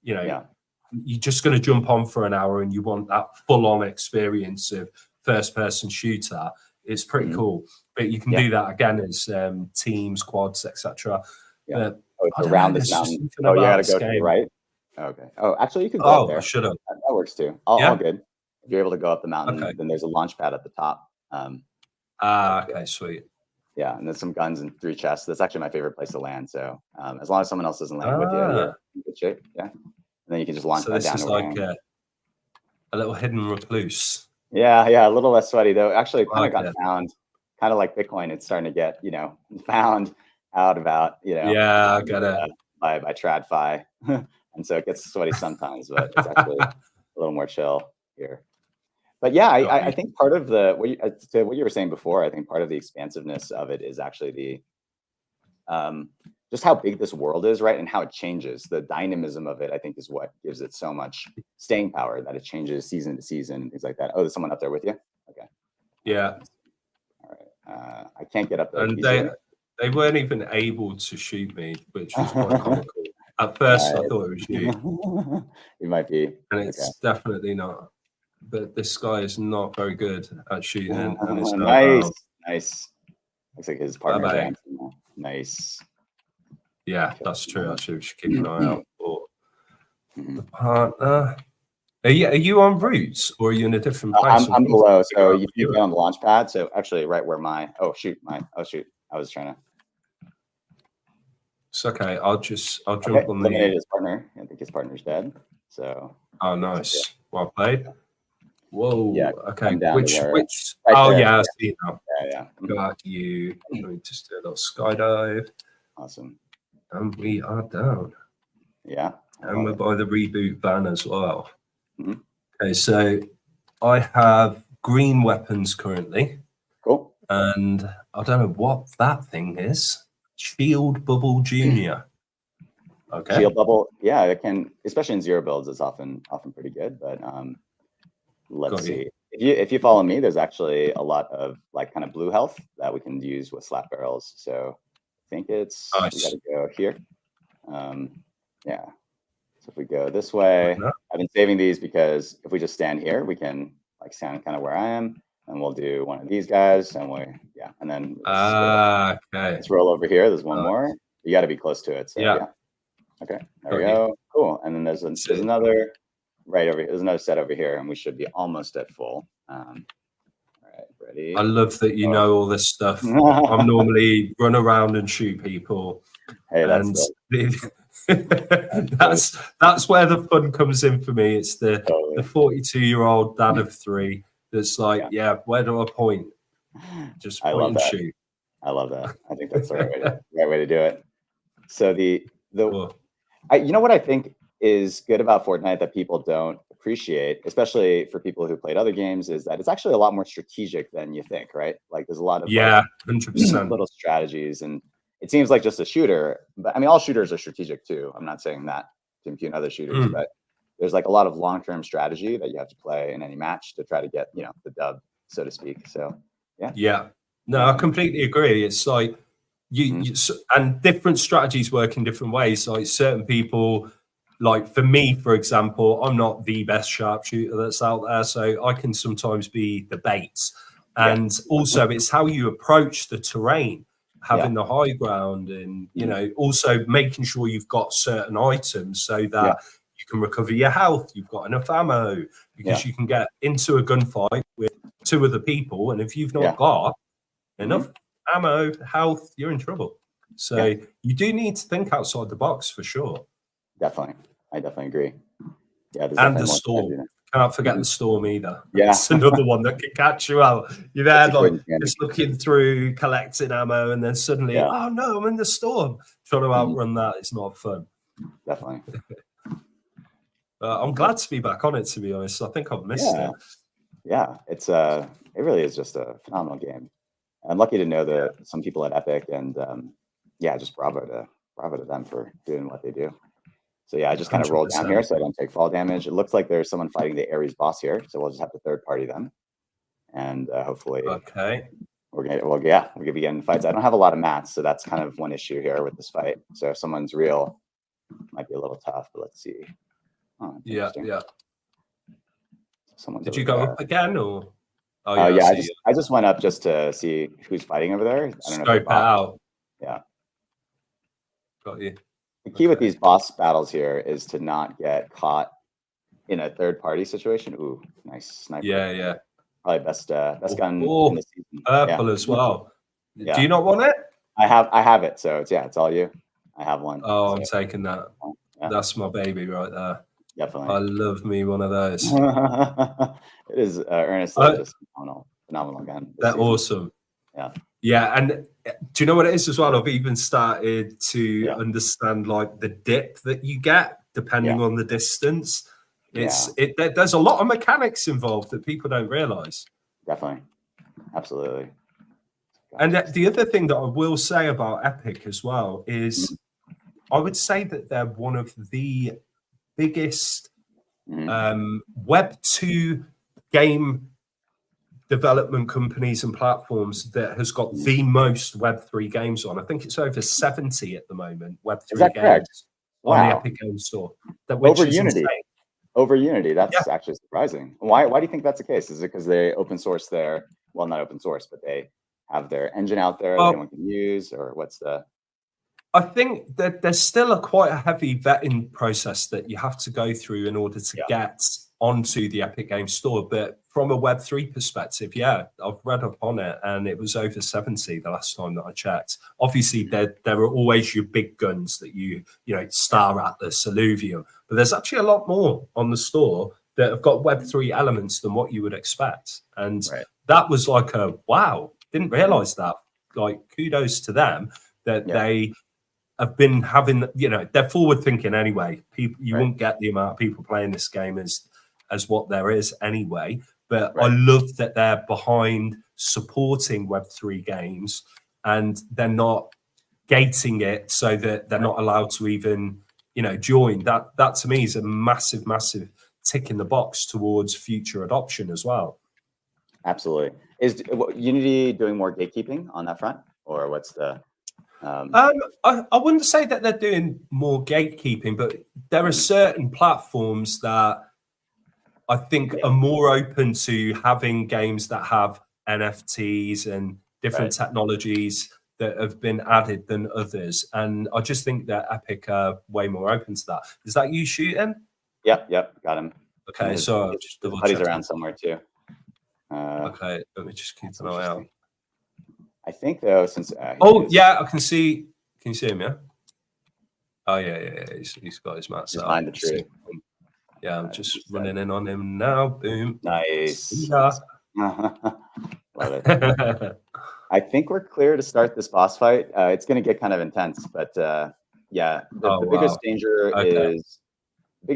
you're just going to jump on for an hour and you want that full-on experience of first-person shooter. It's pretty cool, but you can do that again as teams, quads, etc. It's around this mountain. Oh, you got to go to the right. Okay. Oh, actually, you can go up there. Should have. That works too. All good. If you're able to go up the mountain, then there's a launch pad at the top. Okay, sweet. Yeah, and there's some guns and 3 chests. That's actually my favorite place to land. So as long as someone else doesn't land with you, you're in good shape. Yeah. And then you can just launch that down. So this is like a little hidden recluse. Yeah, a little less sweaty though. Actually, kind of got found, kind of like Bitcoin. It's starting to get, found out about, I got it. By TradFi. And so it gets sweaty sometimes, but it's actually a little more chill here. But yeah, I think part of what you were saying before, I think part of the expansiveness of it is actually the just how big this world is, right? And how it changes. The dynamism of it, I think, is what gives it so much staying power, that it changes season to season and things like that. Oh, there's someone up there with you? Okay. Yeah. All right. I can't get up there. And they weren't even able to shoot me, which was quite comical. At first, I thought it was you. You might be. And it's definitely not. But this guy is not very good at shooting. Nice. Looks like his partner. Nice. Yeah, that's true. Actually, we should keep an eye out for the partner. Are you on routes or are you in a different place? I'm below. So you get on the launch pad. So actually, right where I was trying to. It's okay. I'll jump on his partner. I think his partner's dead. So. Oh, nice. Well played. Whoa. Yeah. Okay. Which? Right oh there. yeah, I see it now. Yeah. Got you. Let me just do a little skydive. Awesome. And we are down. Yeah. And we're by the reboot van as well. Mm-hmm. Okay, so I have green weapons currently. Cool. And I don't know what that thing is. Shield Bubble Junior. Okay. Shield Bubble, yeah, it can, especially in zero builds, it's often pretty good. But let's see. If you follow me, there's actually a lot of like kind of blue health that we can use with slap barrels. So I think it's we got to go here. Yeah. So if we go this way, I've been saving these because if we just stand here, we can like stand kind of where I am, and we'll do one of these guys, and and then let's roll over here. There's one more. You got to be close to it. So, yeah. Okay. There we go. Cool. And then there's another right over here. There's another set over here, and we should be almost at full. All right. Ready? I love that you know all this stuff. I'm normally run around and shoot people. Hey, that's where the fun comes in for me. It's the 42-year-old dad of 3 that's like, where do I point? Just point and shoot. I love that. I think that's the right way to do it. So Cool. you know what I think is good about Fortnite that people don't appreciate, especially for people who played other games, is that it's actually a lot more strategic than you think, right? Like there's a lot of Yeah, 100%. little strategies, and it seems like just a shooter, but I mean all shooters are strategic too. I'm not saying that to impugn other shooters, but there's like a lot of long-term strategy that you have to play in any match to try to get, the dub, so to speak. So Yeah. No, I completely agree. It's like and different strategies work in different ways. Like certain people, like for me, for example, I'm not the best sharpshooter that's out there, so I can sometimes be the bait. And also, it's how you approach the terrain, having the high ground, and also making sure you've got certain items so that you can recover your health. You've got enough ammo because you can get into a gunfight with two other people, and if you've not got enough ammo, health, you're in trouble. So you do need to think outside the box for sure. Definitely. I definitely agree. Yeah. And the storm. Can't forget the storm either. Yeah. It's another one that can catch you out. You're there like just looking through, collecting ammo, and then suddenly, oh no, I'm in the storm. Trying to outrun that, it's not fun. Definitely. I'm glad to be back on it, to be honest. I think I've missed it. Yeah. It's it really is just a phenomenal game. I'm lucky to know that some people at Epic, and just bravo to them for doing what they do. So I just kind of rolled down here so I don't take fall damage. It looks like there's someone fighting the Ares boss here, so we'll just have to third party them, and hopefully, we're gonna be getting fights. I don't have a lot of mats, so that's kind of one issue here with this fight. So if someone's real, it might be a little tough. But let's see. Oh, yeah. Someone's Did you go up again or? Oh I just went up just to see who's fighting over there. I don't know. Scope out. Yeah. Got you. The key with these boss battles here is to not get caught in a third party situation. Ooh, nice sniper. Yeah. Probably best gun in the season. Purple as well. Do you not want it? I have it, so it's all you. I have one. Oh, I'm taking that. That's my baby right there. Definitely. I love me one of those. It is earnestly just phenomenal gun. They're awesome. Yeah, and do you know what it is as well? I've even started to understand like the dip that you get depending on the distance. There's a lot of mechanics involved that people don't realize. Definitely. Absolutely. And the other thing that I will say about Epic as well is I would say that they're one of the biggest Web 2 game development companies and platforms that has got the most Web3 games on. I think it's over 70 at the moment, Web3 games on the Epic Game Store. Over Unity. Over Unity. That's actually surprising. Why do you think that's the case? Is it because they open source their, well, not open source, but they have their engine out there that anyone can use, or what's the... I think that there's still quite a heavy vetting process that you have to go through in order to get onto the Epic Game Store. But from a Web3 perspective, I've read up on it, and it was over 70 the last time that I checked. Obviously, there are always your big guns that you Star Atlas, Alluvium, but there's actually a lot more on the store that have got Web3 elements than what you would expect. And that was like a wow, didn't realize that. Like, kudos to them that they have been having, they're forward thinking anyway. People, you won't get the amount of people playing this game as what there is anyway. But I love that they're behind supporting Web3 games, and they're not gating it so that they're not allowed to even, join. That to me is a massive, massive tick in the box towards future adoption as well. Absolutely. Is Unity doing more gatekeeping on that front, or what's the... I wouldn't say that they're doing more gatekeeping, but there are certain platforms that I think are more open to having games that have NFTs and different technologies that have been added than others. And I just think that Epic are way more open to that. Is that you shooting? Yep, got him. Okay, so just double check. Buddy's around somewhere too. Okay, let me just keep an eye out. I think though, since I can see. Can you see him? Yeah. Oh yeah. He's got his mats out. Behind the tree. Yeah, I'm just running in on him now. Boom. Nice. Love it. I think we're clear to start this boss fight. It's going to get kind of intense, but Yeah, the biggest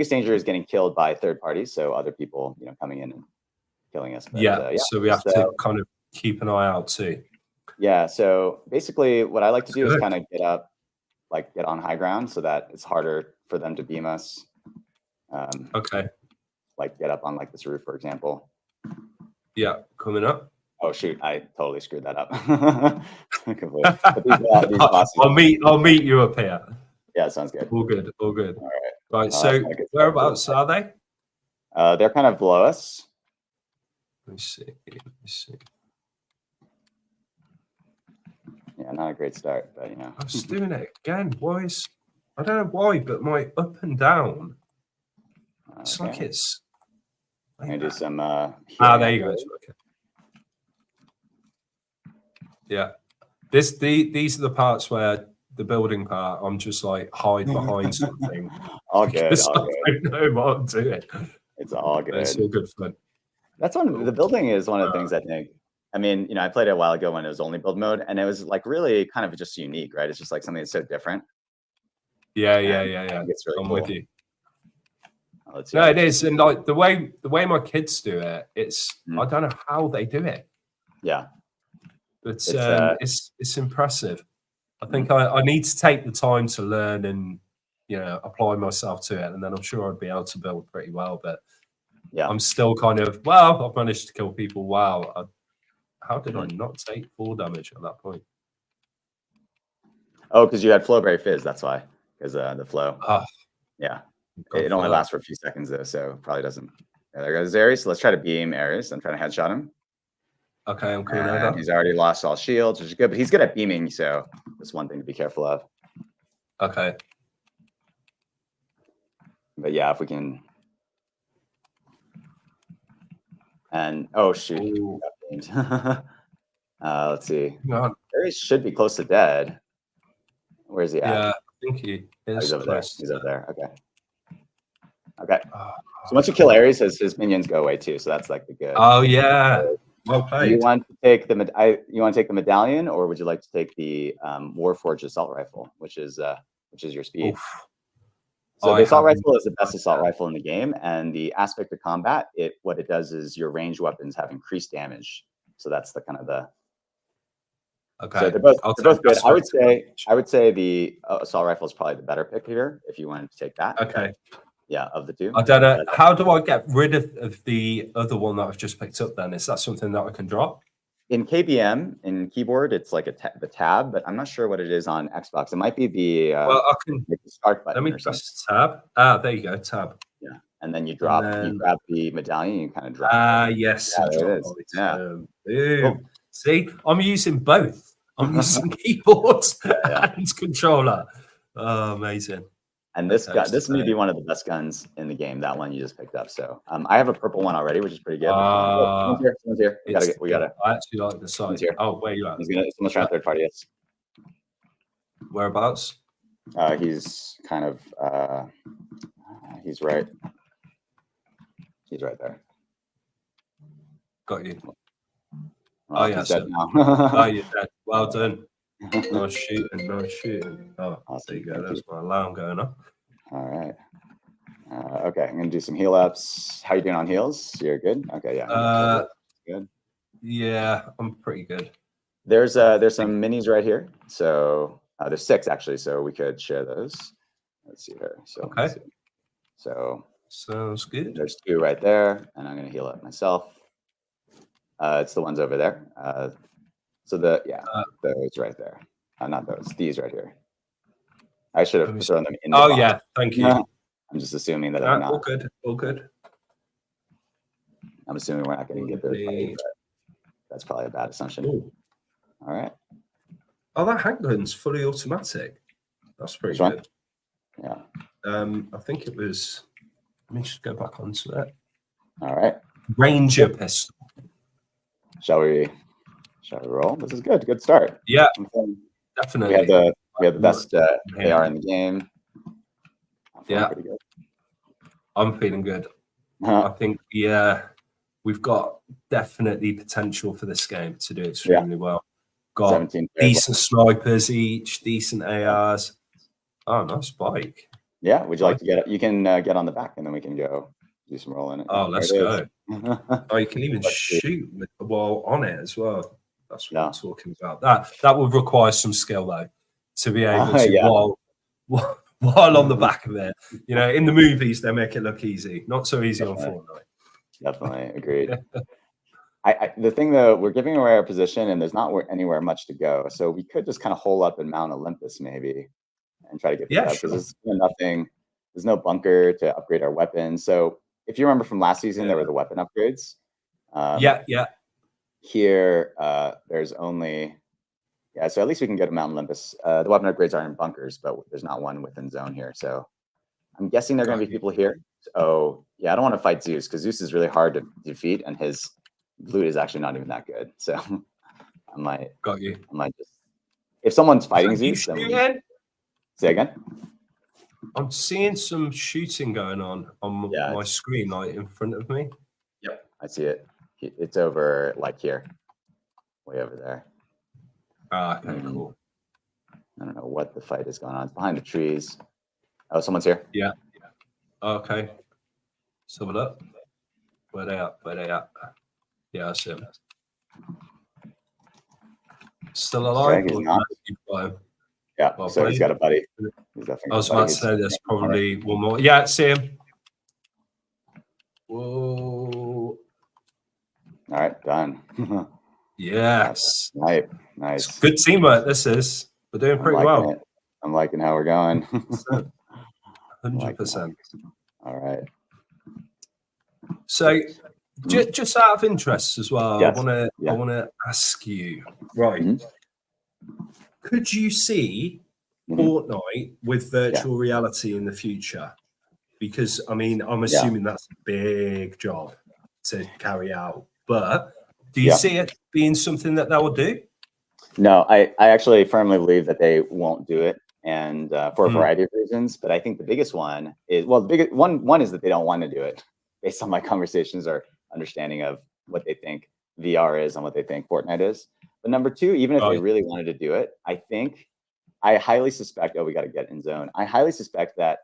danger is getting killed by third parties, so other people, coming in and killing us. But, so we have to kind of keep an eye out too. Yeah, so basically what I like to do is kind of get up, like get on high ground so that it's harder for them to beam us. Like get up on like this roof, for example. Yeah, coming up. Oh shoot, I totally screwed that up. I'll meet you up here. Yeah, sounds good. All good. All good. All right. Right. So whereabouts are they? They're kind of below us. Let me see. Yeah, not a great start, but I was doing it again. I don't know why, but my up and down. It's like it's. I'm gonna do some. There you go. Okay. Yeah, these are the parts where the building part. I'm just like hide behind something. All good. I don't know what I'm doing. It's all good. It's all good fun. That's the building is one of the things I think. I mean, I played it a while ago when it was only build mode, and it was like really kind of just unique, right? It's just like something that's so different. Yeah. It's really cool. With you. No, it is, and like the way my kids do it, I don't know how they do it. Yeah, but it's impressive. I think I need to take the time to learn and apply myself to it, and then I'm sure I'd be able to build pretty well. But yeah, I'm still kind of I've managed to kill people. Wow, how did I not take 4 damage at that point? Oh, because you had Flowberry Fizz. That's why. Because the flow. Yeah. It only lasts for a few seconds though, so probably doesn't. There goes Ares. So let's try to beam Ares. I'm trying to headshot him. Okay, I'm coming over. He's already lost all shields, which is good, but he's good at beaming, so that's one thing to be careful of. Okay. But yeah, if we can. And oh shoot. Let's see. Ares should be close to dead. Where's he at? Yeah, I think he is. He's over there. He's over there. Okay. So once you kill Ares, his minions go away too. So that's like the good. Oh yeah. Well played. You want to take the medallion, or would you like to take the Warforged assault rifle, which is your speed? Oof. So the assault rifle is the best assault rifle in the game, and the aspect of combat, what it does is your ranged weapons have increased damage. So that's the kind of the. Okay. So they're both good. I would say the assault rifle is probably the better pick here if you wanted to take that. Okay. Yeah, of the two. I don't know. How do I get rid of the other one that I've just picked up then? Is that something that I can drop? In KBM, in keyboard, it's like the tab, but I'm not sure what it is on Xbox. It might be the I can the start button. Let me press tab. There you go, tab. Yeah, and then you drop, you grab the medallion, you kind of drop. Yes. Yeah, there it is. Yeah. See, I'm using both. I'm using keyboard and controller. Oh, amazing. And this may be one of the best guns in the game. That one you just picked up. So I have a purple one already, which is pretty good. Someone's here. We gotta. I actually like the side. Oh, where you at? Someone's trying third party. Yes. Whereabouts? He's kind of. He's right. He's right there. Got you. Well, he's dead now. Oh, you're dead. Well done. Nice shooting. Oh, awesome. There you go. That's my alarm going off. All right. Okay, I'm gonna do some heal ups. How you doing on heals? You're good. Okay, yeah. Good. Yeah, I'm pretty good. There's some minis right here. So there's 6 actually. So we could share those. Let's see here. So okay. So sounds good. There's 2 right there, and I'm gonna heal up myself. It's the ones over there. So those right there. Not those. These right here. I should have thrown them in. Oh yeah, thank you. I'm just assuming that they're not. All good. All good. I'm assuming we're not going to get those. That's probably a bad assumption. Ooh. All right. Oh, that handgun's fully automatic. That's pretty good. Yeah. I think it was. Let me just go back onto it. All right. Ranger pistol. Shall we roll? This is good. Good start. Yeah, definitely. We have the best AR in the game. Pretty good. I'm feeling good. I think we've got definitely potential for this game to do extremely well. Got decent snipers each, decent ARs. Oh, nice bike. Yeah. Would you like to get? You can get on the back, and then we can go do some rolling. Oh, let's go. Oh, you can even shoot while on it as well. That's what I'm talking about. That would require some skill though, to be able to while on the back of it. You know, in the movies they make it look easy. Not so easy on Fortnite. Definitely agreed. The thing though, we're giving away our position, and there's not anywhere much to go. So we could just kind of hole up in Mount Olympus maybe, and try to get this up, because there's nothing. There's no bunker to upgrade our weapons. So if you remember from last season, there were the weapon upgrades. Here, there's only so at least we can go to Mount Olympus. The weapon upgrades are in bunkers, but there's not one within zone here. So I'm guessing there are going to be people here. Oh yeah, I don't want to fight Zeus, because Zeus is really hard to defeat, and his loot is actually not even that good. So I might just, if someone's fighting Zeus, then say again. I'm seeing some shooting going on my screen, like in front of me. Yep, I see it. It's over, like here, way over there. Okay, cool. I don't know what the fight is going on. It's behind the trees. Oh, someone's here. Yeah. Okay. So what up? Where they at? Where they at? Yeah, I see him. Still alive? Yeah, so he's got a buddy. I was about to say there's probably one more. Yeah, see him. Whoa. All right, done. Yes. Nice. It's good teamwork, this is. We're doing pretty well. I'm liking how we're going. 100%. All right. So, just out of interest as well, I want to ask you, right? Could you see Fortnite with virtual reality in the future? Because I mean, I'm assuming that's a big job to carry out. But do you see it being something that they will do? No, I actually firmly believe that they won't do it, and for a variety of reasons. But I think the biggest one is, well, the biggest one is that they don't want to do it, based on my conversations or understanding of what they think VR is and what they think Fortnite is. But number two, even if they really wanted to do it, I highly suspect. Oh, we got to get in zone. I highly suspect that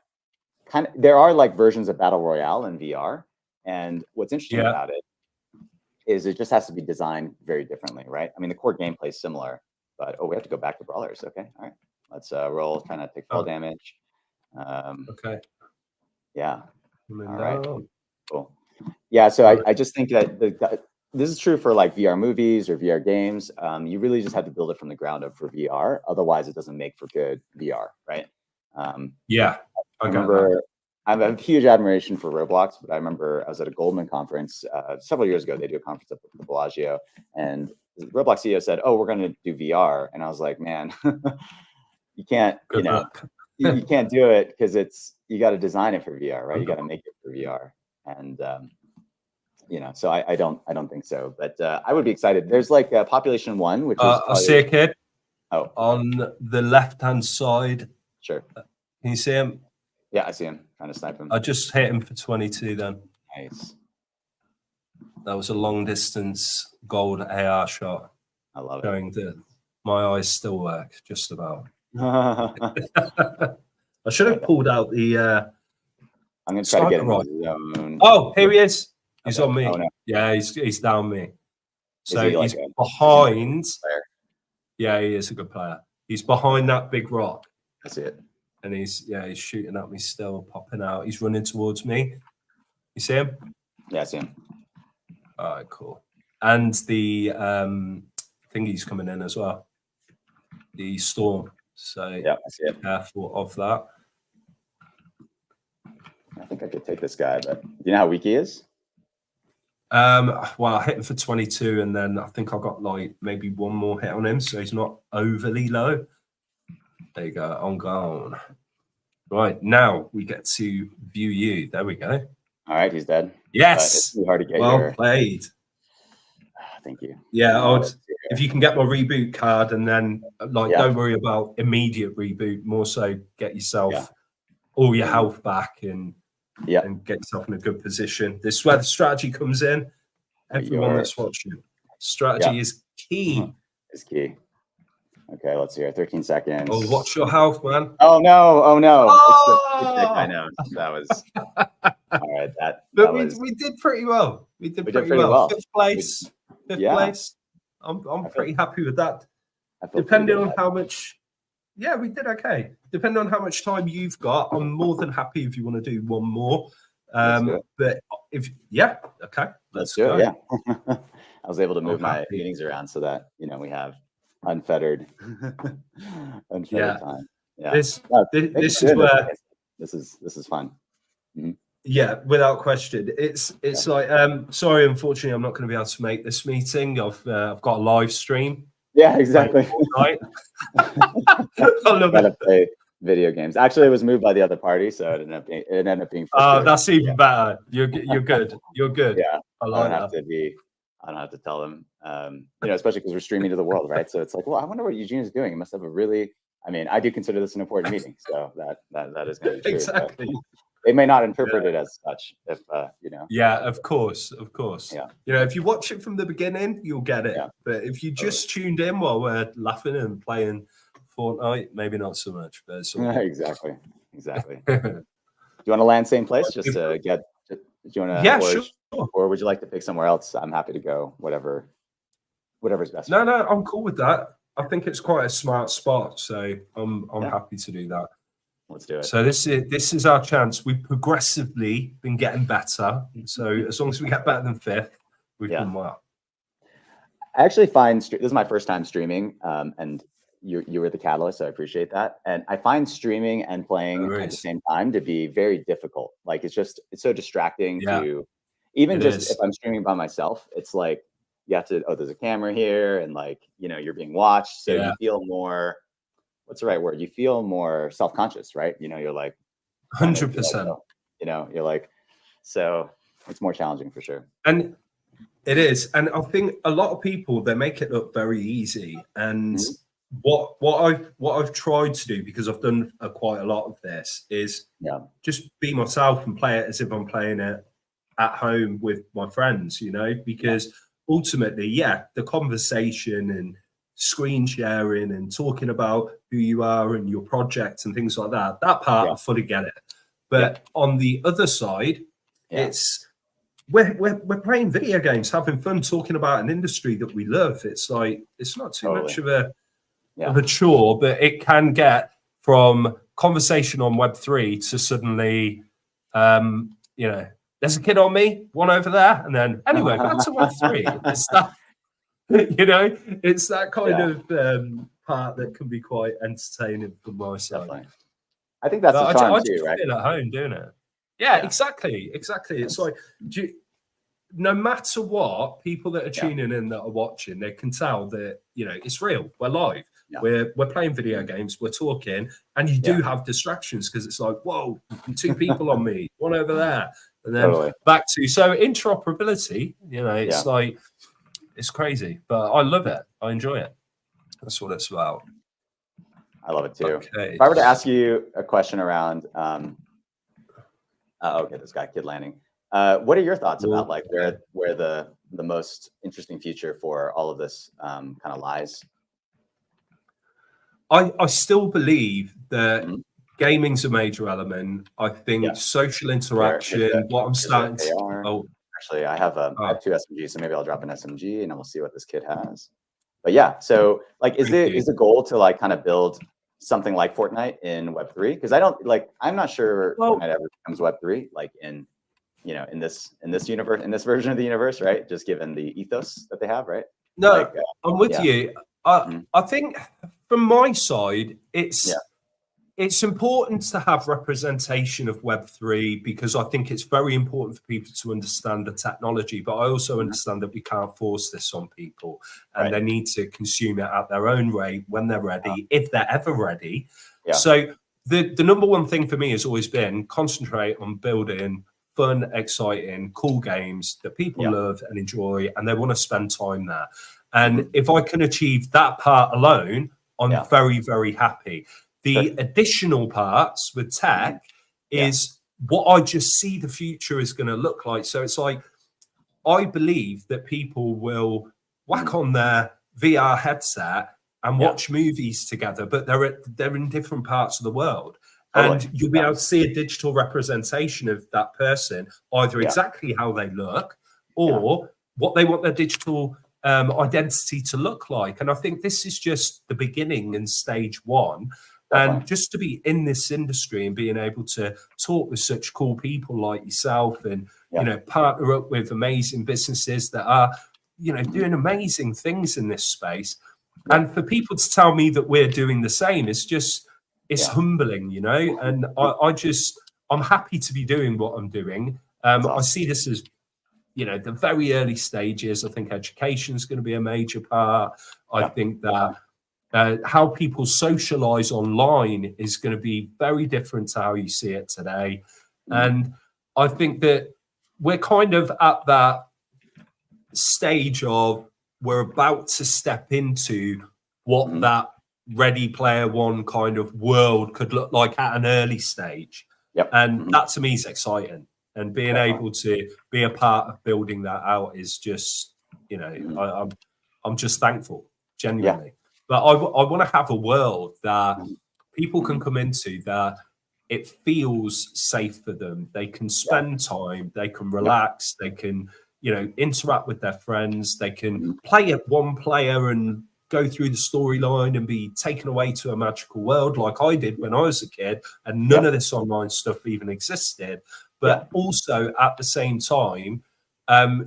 there are like versions of Battle Royale in VR, and what's interesting about it is it just has to be designed very differently, right? I mean, the core gameplay is similar, but we have to go back to brawlers. Okay, all right, let's roll. Try not to take full damage. Okay. Yeah. All right. Cool. Yeah. So I just think that this is true for like VR movies or VR games. You really just have to build it from the ground up for VR. Otherwise, it doesn't make for good VR, right? I remember. I have a huge admiration for Roblox, but I remember I was at a Goldman conference several years ago. They do a conference at the Bellagio, and the Roblox CEO said, "Oh, we're going to do VR," and I was like, "Man, you can't, you can't do it, because you got to design it for VR, right? You got to make it for VR." And so I don't think so, but I would be excited. There's like Population 1, which is I see a kid on the left-hand side. Sure. Can you see him? Yeah, I see him. Trying to snipe him. I just hit him for 22 then. Nice. That was a long-distance gold AR shot. I love it. My eyes still work, just about. I should have pulled out the... I'm going to try to get him in the zone. Oh, here he is. He's on me. Oh, no. Yeah, he's down me. So he's behind. Yeah, he is a good player. He's behind that big rock. I see it. And he's shooting at me still, popping out. He's running towards me. You see him? Yeah, I see him. All right, cool. And the thingy's coming in as well. The storm. So yeah, I see it. Careful of that. I think I could take this guy, but you know how weak he is? Well, I hit him for 22, and then I think I got like maybe one more hit on him, so he's not overly low. There you go. I'm gone. Right, now we get to view you. There we go. All right, he's dead. Yes. It's too hard to get well played. Thank you. Yeah, if you can get my reboot card, and then don't worry about immediate reboot. More so, get yourself all your health back and get yourself in a good position. This is where the strategy comes in. Everyone that's watching, strategy is key. It's key. Okay, let's see here. 13 seconds. Oh, watch your health, man. Oh no! Oh no! Oh! It's the pick. I know. That was all right. But we did pretty well. We did pretty well. Fifth place. Fifth place. I'm pretty happy with that. Depending on how much, we did okay. Depending on how much time you've got, I'm more than happy if you want to do one more. But if okay, let's do go. it. Yeah, I was able to move my meetings around so that we have unfettered time. Yeah, this is where this is fun. Mm-hmm. Yeah, without question. It's like sorry, unfortunately, I'm not going to be able to make this meeting. I've got a live stream. Yeah, exactly. I love gotta play video games. Actually, it was moved by the other party, so it ended up being. Oh, that's even better. You're good. You're good. Yeah, I like I don't have to tell them. Especially because we're streaming to the world, right? So it's like, well, I wonder what Eugene is doing. He must have a really. I mean, I do consider this an important meeting, so that is going to be true. Exactly. They may not interpret it as such, if Yeah, of course. Yeah. If you watch it from the beginning, you'll get it. Yeah. But if you just tuned in while we're laughing and playing Fortnite, maybe not so much. But exactly. Do you want to land same place just to get? Do you want to? Yeah, sure. Or would you like to pick somewhere else? I'm happy to go. Whatever's best. No, I'm cool with that. I think it's quite a smart spot, so I'm happy to do that. Let's do it. So this is our chance. We've progressively been getting better. So as long as we get better than fifth, we've done well. I actually find this is my first time streaming, and you were the catalyst, so I appreciate that. And I find streaming and playing at the same time to be very difficult. Like it's so distracting to even if I'm streaming by myself, it's like you have to there's a camera here and you're being watched, so you feel more. What's the right word? You feel more self-conscious, right? You're like 100%. You're like, so it's more challenging for sure. And it is. And I think a lot of people, they make it look very easy. And what I've tried to do, because I've done quite a lot of this, is just be myself and play it as if I'm playing it at home with my friends, because ultimately, the conversation and screen sharing and talking about who you are and your project and things like that part I fully get it. But on the other side, it's we're playing video games, having fun, talking about an industry that we love. It's like it's not too much of a chore, but it can get from conversation on Web3 to suddenly there's a kid on me, one over there, and then anyway, back to Web3. It's that it's that kind of part that can be quite entertaining from my side. Definitely. I think that's the charm too, right? Feel at home doing it. Yeah, exactly. It's like no matter what, people that are tuning in that are watching, they can tell that it's real. We're live. Yeah. We're playing video games. We're talking, and you do have distractions because it's like, whoa, two people on me, one over there, and then back to interoperability. It's like. It's crazy, but I love it. I enjoy it. That's what it's about. I love it too. Okay. If I were to ask you a question around, this guy kid landing. What are your thoughts about where the most interesting future for all of this kind of lies? I still believe that gaming's a major element. I think social interaction. What I'm starting to. Actually, I have two SMGs, so maybe I'll drop an SMG and then we'll see what this kid has. But so is the goal to kind of build something like Fortnite in Web3? Because I'm not sure Fortnite ever becomes Web3, in this universe, in this version of the universe, right? Just given the ethos that they have, right? No, I'm with you. I think from my side, it's important to have representation of Web3 because I think it's very important for people to understand the technology. But I also understand that we can't force this on people and they need to consume it at their own rate when they're ready, if they're ever ready. Yeah. So the number one thing for me has always been concentrate on building fun, exciting, cool games that people love and enjoy, and they want to spend time there. And if I can achieve that part alone, I'm very, very happy. The additional parts with tech is what I just see the future is going to look like. So it's like, I believe that people will whack on their VR headset and watch movies together, but they're in different parts of the world. Totally. And you'll be able to see a digital representation of that person, either exactly how they look or what they want their digital identity to look like. And I think this is just the beginning and stage one. Definitely. And just to be in this industry and being able to talk with such cool people like yourself and, you know, partner up with amazing businesses that are, you know, doing amazing things in this space. And for people to tell me that we're doing the same, it's just, it's humbling, you know, and I'm happy to be doing what I'm doing. I see this as, you know, the very early stages. I think education is going to be a major part. I think that how people socialize online is going to be very different to how you see it today. And I think that we're kind of at that stage of we're about to step into what that Ready Player One kind of world could look like at an early stage. And that to me is exciting. And being able to be a part of building that out is just, you know, I'm just thankful, genuinely. But I want to have a world that people can come into that it feels safe for them. They can spend time, they can relax, they can, you know, interact with their friends, they can play at one player and go through the storyline and be taken away to a magical world like I did when I was a kid, and none of this online stuff even existed. But also at the same time,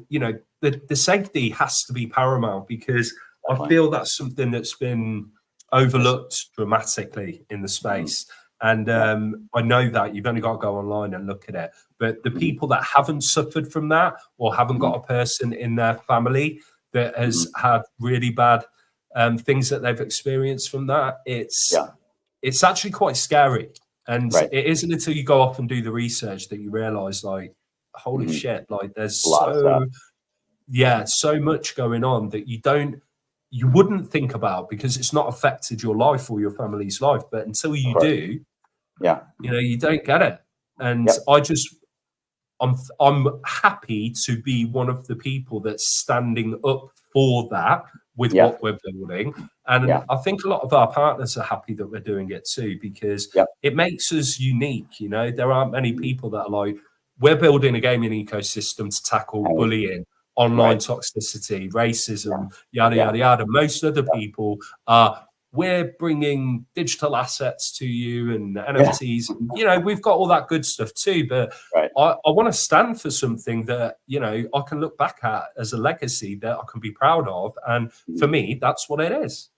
you know, the safety has to be paramount, because I feel that's something that's been overlooked dramatically in the space. And I know that you've only got to go online and look at it. But the people that haven't suffered from that, or haven't got a person in their family that has had really bad things that they've experienced from that, it's actually quite scary. And it isn't until you go off and do the research that you realize, like, holy shit, like there's so much going on that you wouldn't think about, because it's not affected your life or your family's life. But until you do, you know, you don't get it. And I'm happy to be one of the people that's standing up for that with what we're building. And I think a lot of our partners are happy that we're doing it too, because it makes us unique. You know, there aren't many people that are like, we're building a gaming ecosystem to tackle bullying, online toxicity, racism, yada, yada, yada. Most other people are, we're bringing digital assets to you and NFTs. You know, we've got all that good stuff too, but I want to stand for something that, you know, I can look back at as a legacy that I can be proud of. And for me, that's what it is.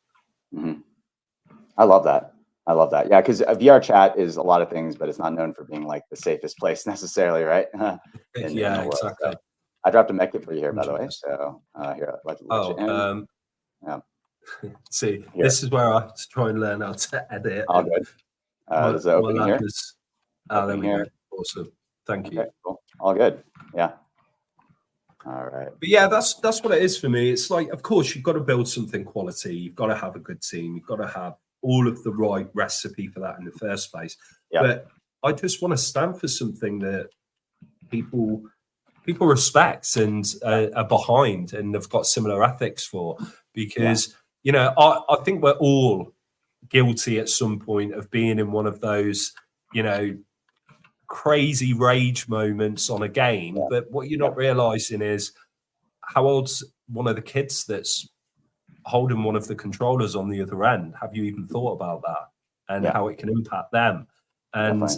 I love that. I love that. Yeah, because VR chat is a lot of things, but it's not known for being like the safest place necessarily, right? in the world. Exactly. So I dropped a mech kit for you here, by the way. So here, I'd like to let you in. See, this is where I have to try and learn how to edit. All good. There's an opening here. There we go. Awesome. Thank you. Okay, cool. All good. Yeah. All right. But yeah, that's what it is for me. It's like, of course, you've got to build something quality. You've got to have a good team. You've got to have all of the right recipe for that in the first place. But I just want to stand for something that people respect and are behind and have got similar ethics for. Because, you know, I think we're all guilty at some point of being in one of those, you know, crazy rage moments on a game. But what you're not realizing is how old's one of the kids that's holding one of the controllers on the other end. Have you even thought about that and how it can impact them? And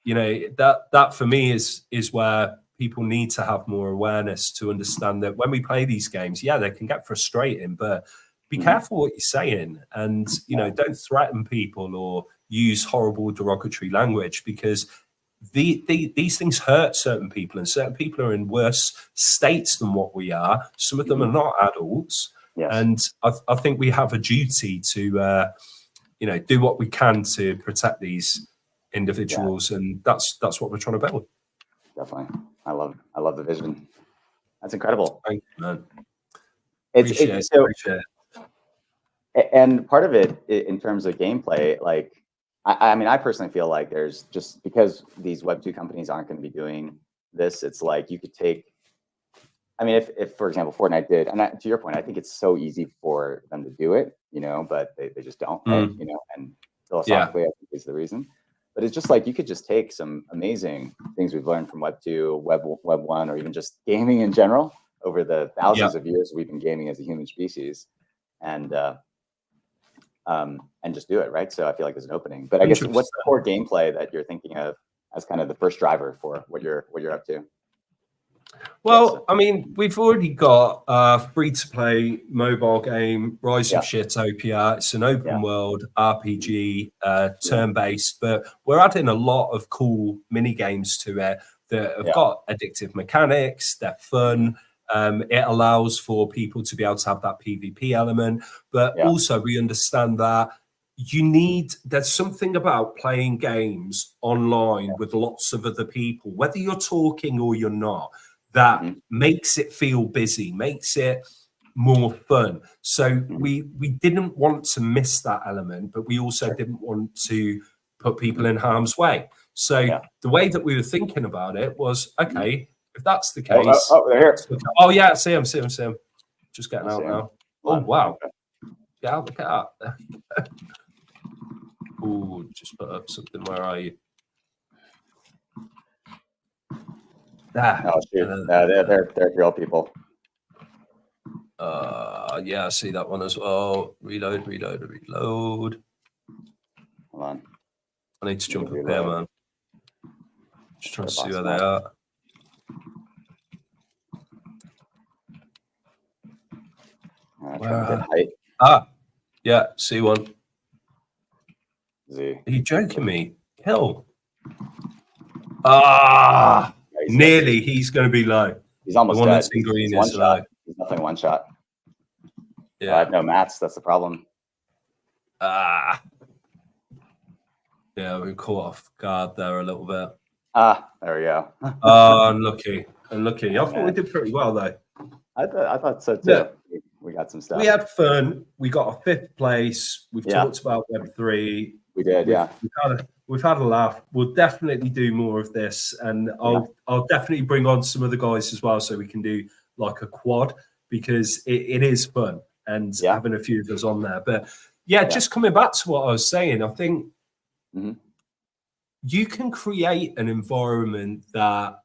you know, that for me is where people need to have more awareness to understand that when we play these games, they can get frustrating, but be careful what you're saying, and you know, don't threaten people or use horrible derogatory language, because these things hurt certain people, and certain people are in worse states than what we are. Some of them are not adults, and I think we have a duty to you know, do what we can to protect these individuals, and that's what we're trying to build. Definitely. I love the vision. That's incredible. Thank you, man. Appreciate it. And part of it, in terms of gameplay, like, I mean, I personally feel like there's just, because these Web2 companies aren't going to be doing this, it's like you could take, I mean, if for example, Fortnite did, and to your point, I think it's so easy for them to do it. you know, but they just don't, right? You know, and philosophically, I think is the reason. But it's just like you could just take some amazing things we've learned from Web 2, Web 1, or even just gaming in general over the thousands of years we've been gaming as a human species, and just do it, right? So I feel like there's an opening. But I guess what's the core gameplay that you're thinking of as kind of the first driver for what you're up to? Well, I mean, we've already got a free-to-play mobile game, Rise of Sheertopia. It's an open world RPG, turn-based, but we're adding a lot of cool mini games to it that have got addictive mechanics. They're fun. It allows for people to be able to have that PvP element, but also we understand that there's something about playing games online with lots of other people, whether you're talking or you're not, that makes it feel busy, makes it more fun. So we didn't want to miss that element, but we also didn't want to put people in harm's way. So the way that we were thinking about it was, okay, if that's the case, they're here. Oh yeah, see him. Just getting out now. Oh wow, get out the car. Oh, just put up something. Where are you? Oh shoot! They're real people. Yeah, I see that one as well. Reload. Hold on. I need to jump up here, man. Just trying to see where they are. Yeah, see one. Z. Are you joking me? Kill. Nearly. He's going to be low. He's almost dead. Green He's one shot. He's nothing one shot. Yeah. I have no mats. That's the problem. Yeah, we caught off guard there a little bit. There we go. Unlucky. I thought we did pretty well though. I thought so too. Yeah. We got some stuff. We had fun. We got a 5th place. We've talked about Web3. We did, We've had a laugh. We'll definitely do more of this, and I'll definitely bring on some other guys as well, so we can do like a quad, because it is fun and having a few of us on there. But just coming back to what I was saying, I think you can create an environment that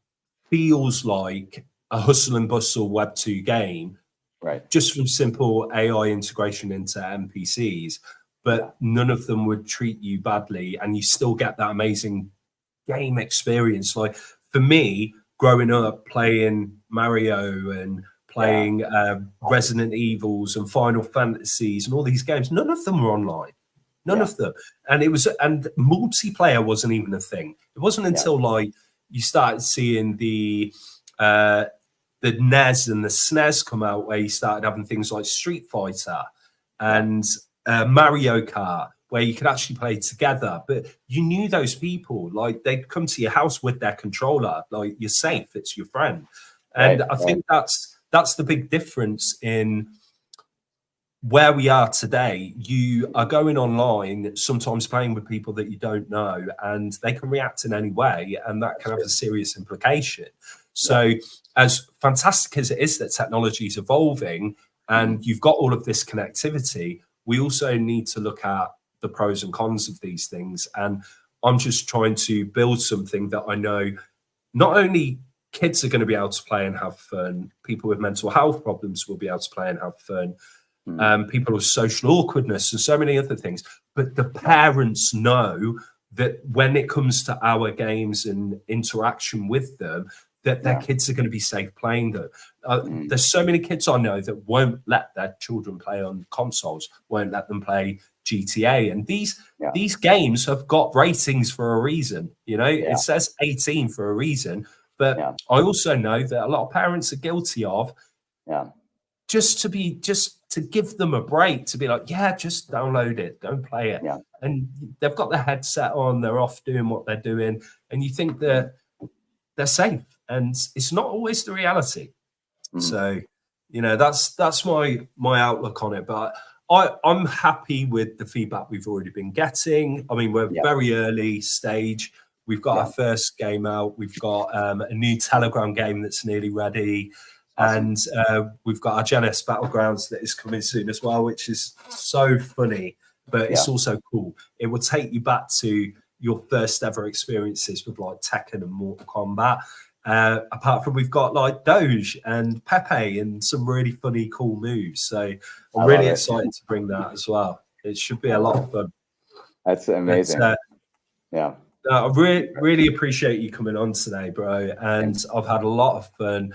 feels like a hustle and bustle Web 2 game, right? Just from simple AI integration into NPCs. But none of them would treat you badly, and you still get that amazing game experience. Like for me, growing up playing Mario and playing Resident Evils and Final Fantasies and all these games, none of them were online. None of them. And multiplayer wasn't even a thing. It wasn't until like you started seeing the NES and the SNES come out, where you started having things like Street Fighter and Mario Kart, where you could actually play together. But you knew those people, like they'd come to your house with their controller, like you're safe, it's your friend. And I think that's the big difference in where we are today. You are going online, sometimes playing with people that you don't know, and they can react in any way, and that can have a serious implication. So as fantastic as it is that technology is evolving and you've got all of this connectivity, we also need to look at the pros and cons of these things. And I'm just trying to build something that I know not only kids are going to be able to play and have fun, people with mental health problems will be able to play and have fun, people with social awkwardness and so many other things, but the parents know that when it comes to our games and interaction with them, that their kids are going to be safe playing them. There's so many kids I know that won't let their children play on consoles, won't let them play GTA. And these games have got ratings for a reason. You know, it says 18 for a reason. But I also know that a lot of parents are guilty of just to give them a break, to be like, just download it, don't play it. And they've got their headset on, they're off doing what they're doing. And you think that they're safe. And it's not always the reality. So, you know, that's my outlook on it. But I'm happy with the feedback we've already been getting. I mean, we're very early stage. We've got our first game out. We've got a new Telegram game that's nearly ready. And we've got our Gen S Battlegrounds that is coming soon as well, which is so funny, but it's also cool. It will take you back to your first ever experiences with like Tekken and Mortal Kombat. Apart from we've got like Doge and Pepe and some really funny, cool moves. So I'm really excited to bring that as well. It should be a lot of fun. That's amazing. Yeah. I really appreciate you coming on today, bro. And I've had a lot of fun.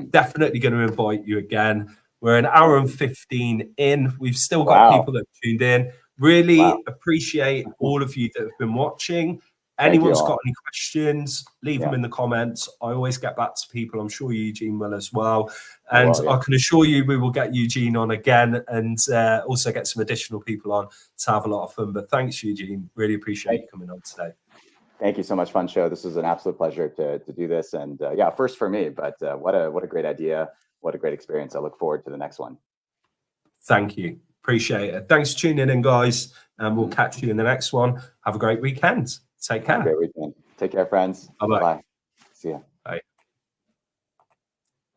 Definitely going to invite you again. We're an hour and 15 in. We've still got people that have tuned in. Really appreciate all of you that have been watching. Anyone's got any questions, leave them in the comments. I always get back to people. I'm sure Eugene will as well. And I can assure you we will get Eugene on again and also get some additional people on to have a lot of fun. But thanks, Eugene. Really appreciate you coming on today. Thank you so much, fun show. This was an absolute pleasure to do this. And yeah, first for me, but what a great idea. What a great experience. I look forward to the next one. Thank you. Appreciate it. Thanks for tuning in, guys. And we'll catch you in the next one. Have a great weekend. Take care. Have a great weekend. Take care, friends. Bye-bye. Bye. See ya.